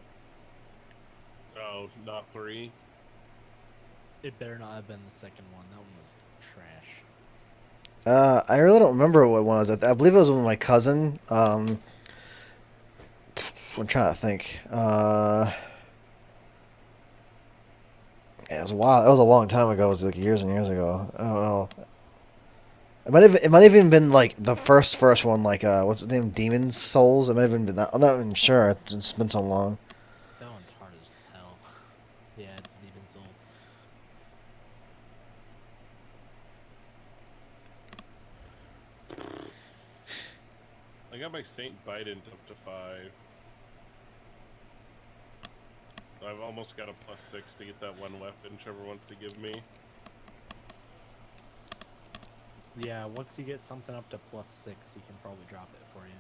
Oh, not 3. It better not have been the second one. That one was trash. I really don't remember what one was. I believe it was with my cousin. I'm trying to think. Yeah, it was a while. It was a long time ago. It was like years and years ago. I don't know. It might have even been like the first one, like what's its name, Demon's Souls. It might have even been that. I'm not even sure. It's been so long. That one's hard as hell. Yeah, it's Demon Souls. I got my Saint Bident up to 5. So I've almost got a +6 to get that one weapon Trevor wants to give me. Yeah, once you get something up to +6, he can probably drop it for you.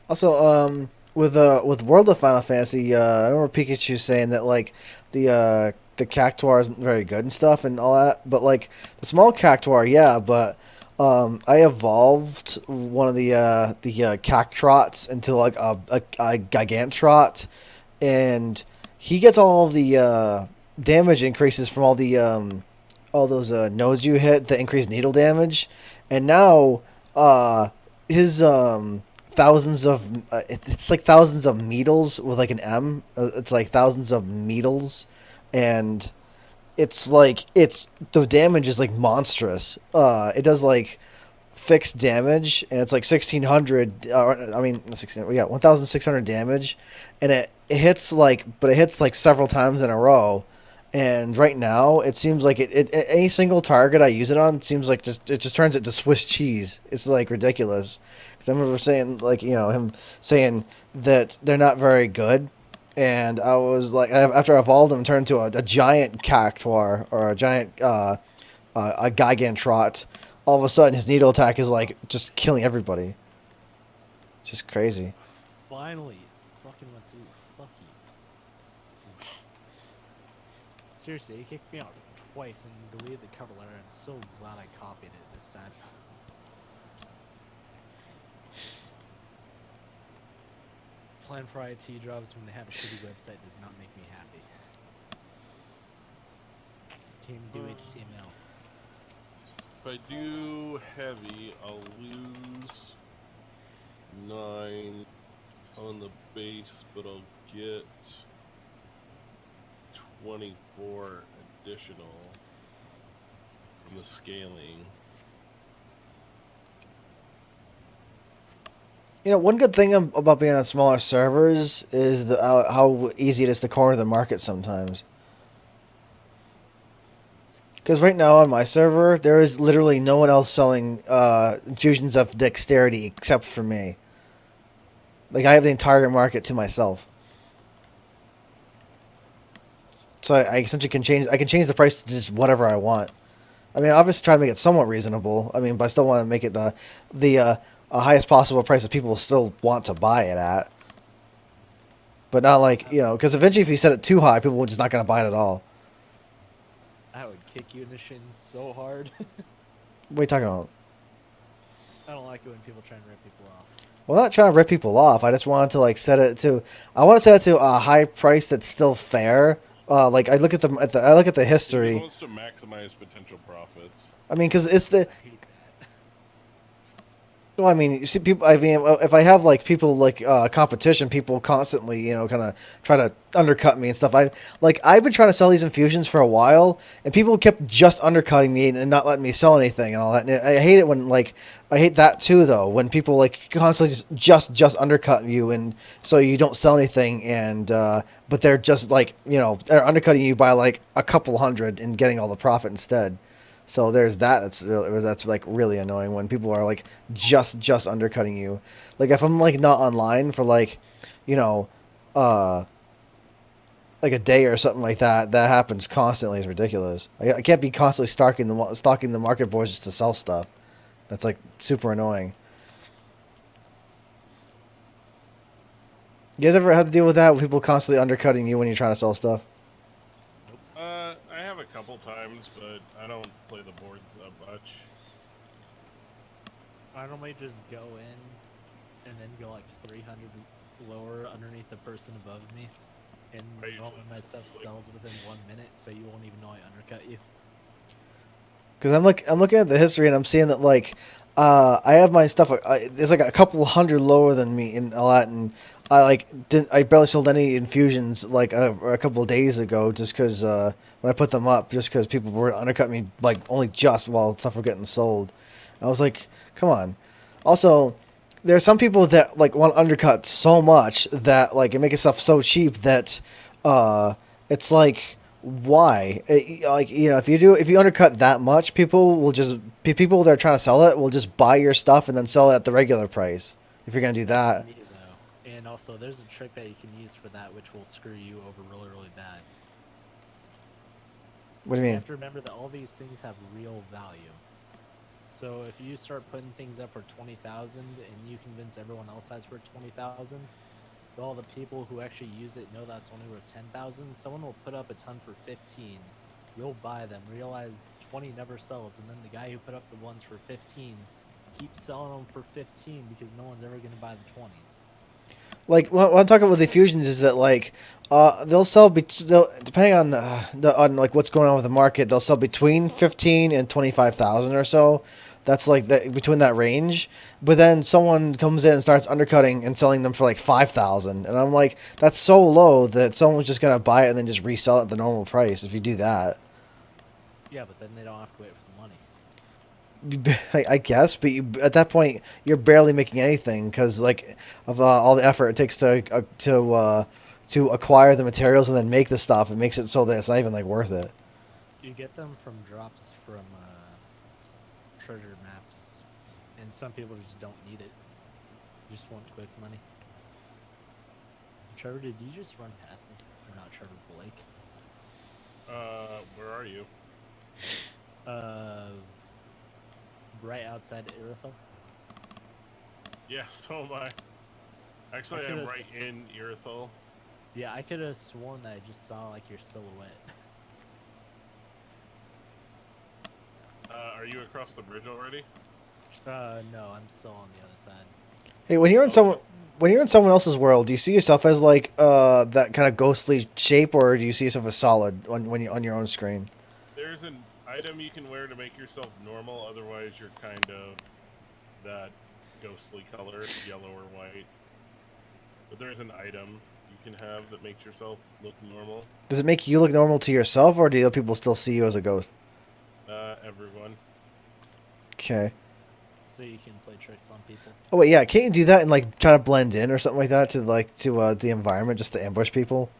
Also, with World of Final Fantasy, I remember Pikachu saying that like the Cactuar isn't very good and stuff and all that, but like the small Cactuar, yeah, but I evolved one of the Cactrots into like a Gigantrot, and he gets all the damage increases from all those nodes you hit that increase needle damage, and now his thousands of it's like thousands of needles with like an M. It's like thousands of needles, and it's like the damage is like monstrous. It does like fixed damage, and it's like 1,600. I mean, 16. Yeah, 1,600 damage, and it hits like, but it hits like several times in a row. And right now, it seems like any single target I use it on seems like it just turns it to Swiss cheese. It's like ridiculous. Because I remember saying like him saying that they're not very good, and I was like, after I evolved him, turned into a giant Cactuar or a giant a Gigantrot. All of a sudden, his needle attack is like just killing everybody. It's just crazy. Finally, fucking went through. Fuck you. Seriously, he kicked me out twice and deleted the cover letter. I'm so glad I copied it this time. Plan for IT jobs when they have a shitty website does not make me happy. Can't even do HTML. If I do heavy, I'll lose 9 on the base, but I'll get 24 additional from the scaling. One good thing about being on smaller servers is how easy it is to corner the market sometimes. Because right now on my server, there is literally no one else selling infusions of dexterity except for me. Like, I have the entire market to myself. So I essentially can change the price to just whatever I want. I mean, obviously try to make it somewhat reasonable. I mean, but I still want to make it the highest possible price that people still want to buy it at. But not like, because eventually if you set it too high, people are just not going to buy it at all. I would kick you in the shins so hard. What are you talking about? I don't like it when people try and rip people off. Well, I'm not trying to rip people off. I just wanted to I want to set it to a high price that's still fair. Like I look at the history. He wants to maximize potential profits. I mean, because it's the. Well, I mean, you see people. I mean, if I have like people like competition, people constantly, kind of try to undercut me and stuff. I've been trying to sell these infusions for a while, and people kept just undercutting me and not letting me sell anything and all that. And I hate it when I hate that too, though, when people constantly just undercut you, and so you don't sell anything, and but they're just they're undercutting you by like a couple hundred and getting all the profit instead. So there's that. That's really annoying when people are just undercutting you. Like if I'm not online for a day or something like that, that happens constantly. It's ridiculous. I can't be constantly stalking the market boards just to sell stuff. That's super annoying. You guys ever have to deal with that with people constantly undercutting you when you're trying to sell stuff? I have a couple times, but I don't play the boards that much. I normally just go in and then go 300 lower underneath the person above me, and normally my stuff sells within 1 minute, so you won't even know I undercut you. Because I'm looking at the history and I'm seeing that I have my stuff. It's a couple hundred lower than me in a lot, and I barely sold any infusions a couple of days ago just because when I put them up, just because people were undercutting me only just while stuff were getting sold. I was like, come on. Also, there are some people that want to undercut so much that and make stuff so cheap that it's why? Like, you know, if you undercut that much, people that are trying to sell it will just buy your stuff and then sell it at the regular price. If you're gonna do that, Neat, though. And also, there's a trick that you can use for that, which will screw you over really, really bad. what do you You mean? have to remember that all these things have real value. So if you start putting things up for 20,000 and you convince everyone else that's worth 20,000, but all the people who actually use it know that's only worth 10,000, someone will put up a ton for 15. You'll buy them, realize 20 never sells, and then the guy who put up the ones for 15 keeps selling them for 15 because no one's ever going to buy the 20s. Like what I'm talking about with the fusions is that like they'll sell depending on on like what's going on with the market, they'll sell between 15 and 25,000 or so. That's like between that range. But then someone comes in and starts undercutting and selling them for like 5,000, and I'm like, that's so low that someone's just gonna buy it and then just resell it at the normal price. If you do that, Yeah, but then they don't have to wait for the money. I guess, but at that point you're barely making anything because like of all the effort it takes to acquire the materials and then make the stuff. It makes it so that it's not even like worth it. You get them from drops from treasure maps, and some people just don't need it. Just want quick money. Trevor, did you just run past me? Or not Trevor, Blake? Where are you? Right outside Irothel. Yeah, so am I. Actually, I I'm could've right in Irothel. Yeah, I could have sworn that I just saw like your silhouette. Are you across the bridge already? No, I'm still on the other side. Hey, when you're in Okay. someone else's world, do you see yourself as like that kind of ghostly shape, or do you see yourself as solid when you on your own screen? There's an item you can wear to make yourself normal, otherwise you're kind of that ghostly color, yellow or white. But there's an item you can have that makes yourself look normal. Does it make you look normal to yourself, or do other people still see you as a ghost? Everyone. Okay. So you can play tricks on people. Oh wait, yeah. Can't you do that and like try to blend in or something like that to the environment just to ambush people?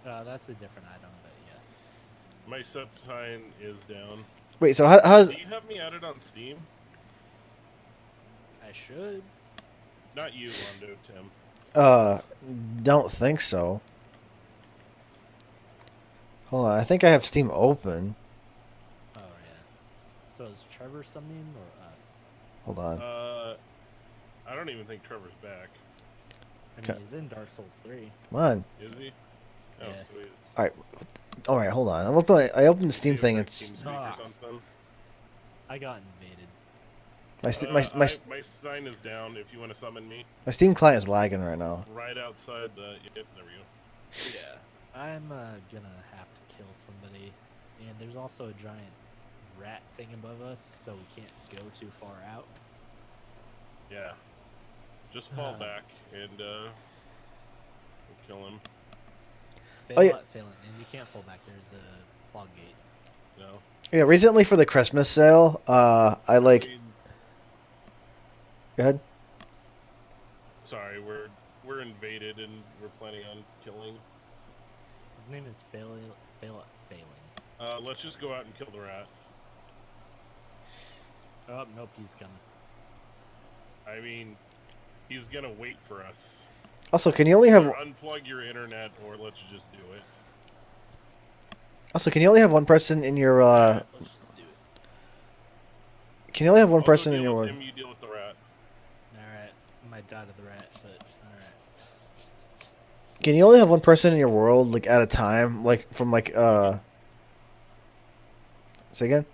That's a different item, but yes. My sub sign is down. Wait, so how's Do you have me added on Steam? I should. Not you, Londo, Tim. don't think so. Hold on, I think I have Steam open. Oh yeah. So is Trevor summoning or us? Hold on. I don't even think Trevor's back. I Okay. mean, he's in Dark Souls 3. Come on. Is he? Oh, Yeah. sweet. All right, hold on. I opened the Steam thing. It's Team Speak or something. I got invaded. my My sign is down if you want to summon me. my Steam client is lagging right now. Right outside the... Yep, there we go. Yeah. I'm gonna have to kill somebody. And there's also a giant rat thing above us, so we can't go too far out. Yeah. Just fall back and we'll kill him. Oh, yeah. Failing, and you can't fall back. There's a fog gate. No. Yeah, recently for the Christmas sale, I like. I mean, Go ahead. sorry, we're invaded and we're planning on killing. His name is Failing. Let's just go out and kill the rat. Oh, nope, he's coming. I mean, he's gonna wait for us. Also, can you only have Either unplug your internet or let's just do it. one person in your Let's just do it. Can you only have one I'll go person in deal your with world? him, you deal with the rat. Alright, I might die to the rat, but alright. Can you only have one person in your world like at a time, like from like Say again?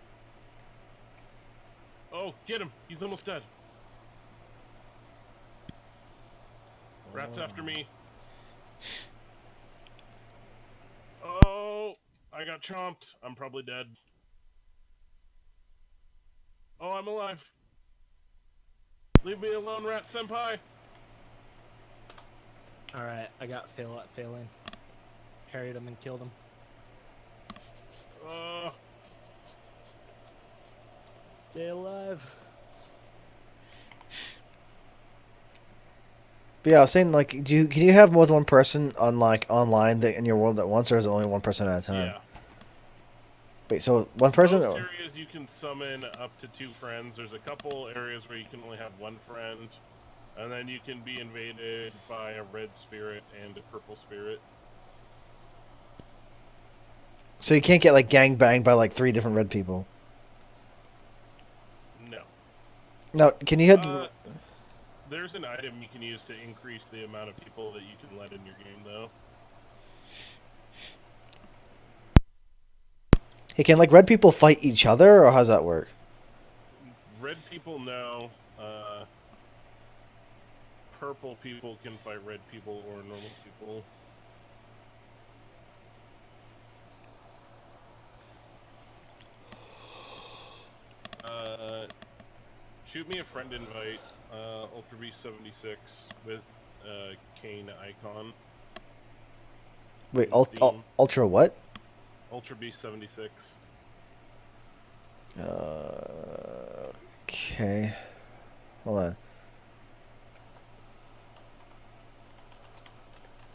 Oh, get him! He's almost dead. Rat's after me. Oh, I got chomped. I'm probably dead. Oh, I'm alive. Leave me alone, Rat Senpai. Alright, I got Failing. Parried him and killed him. Stay alive. But yeah, I was saying like, can you have more than one person on like online in your world at once, or is it only one person at a time? Yeah. Wait, so one person? Most Or... areas you can summon up to 2 friends. There's a couple areas where you can only have 1 friend, and then you can be invaded by a red spirit and a purple spirit. So you can't get like gang banged by like 3 different red people. No. No, can you hit? There's an item you can use to increase the amount of people that you can let in your game, though. Hey, can like red people fight each other, or how's that work? Red people, no. Purple people can fight red people or normal people. Shoot me a friend invite, Ultra Beast 76 with Kane icon. Wait, ultra what? Ultra Beast 76. Okay. Hold on.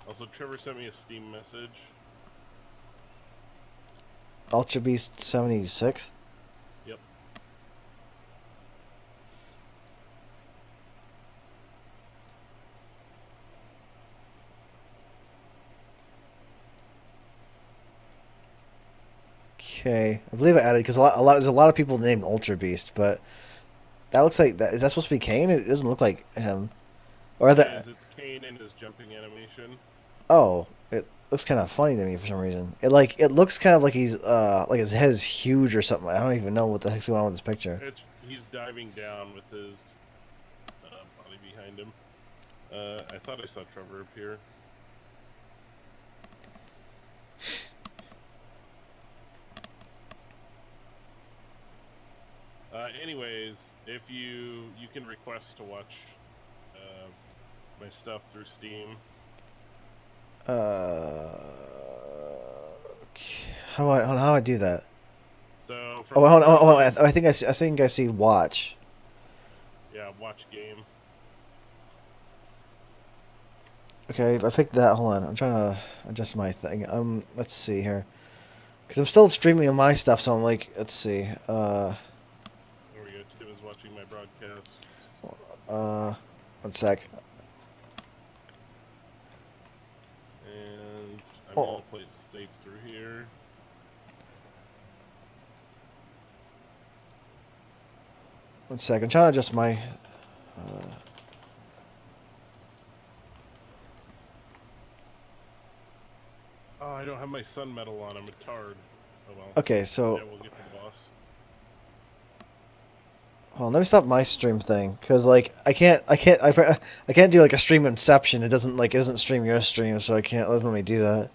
Also, Trevor sent me a Steam message. Ultra Beast 76. Yep. Okay, I believe I added because there's a lot of people named Ultra Beast, but that looks like that. Is that supposed to be Kane? It doesn't look like him. Or that? It's Kane and his jumping animation. Oh, it looks kind of funny to me for some reason. It looks kind of like he's like his head is huge or something. I don't even know what the heck's going on with this picture. He's diving down with his body behind him. I thought I saw Trevor appear. Anyways, if you can request to watch my stuff through Steam. Okay. How do I do that? So Oh, hold on. I think I see watch. Yeah, watch game. Okay, I picked that. Hold on, I'm trying to adjust my thing. Let's see here, because I'm still streaming on my stuff, so I'm like, let's see. There we go. Tim is watching my broadcast. 1 sec. And I'm gonna play it safe through here. 1 sec. I'm trying to adjust my. Oh, I don't have my sun medal on. I'm a tard. Oh well. Okay, so. Yeah, we'll get the boss. Hold on, let me stop my stream thing, cause like I can't do like a stream inception. It doesn't stream your stream, so I can't. Let me do that.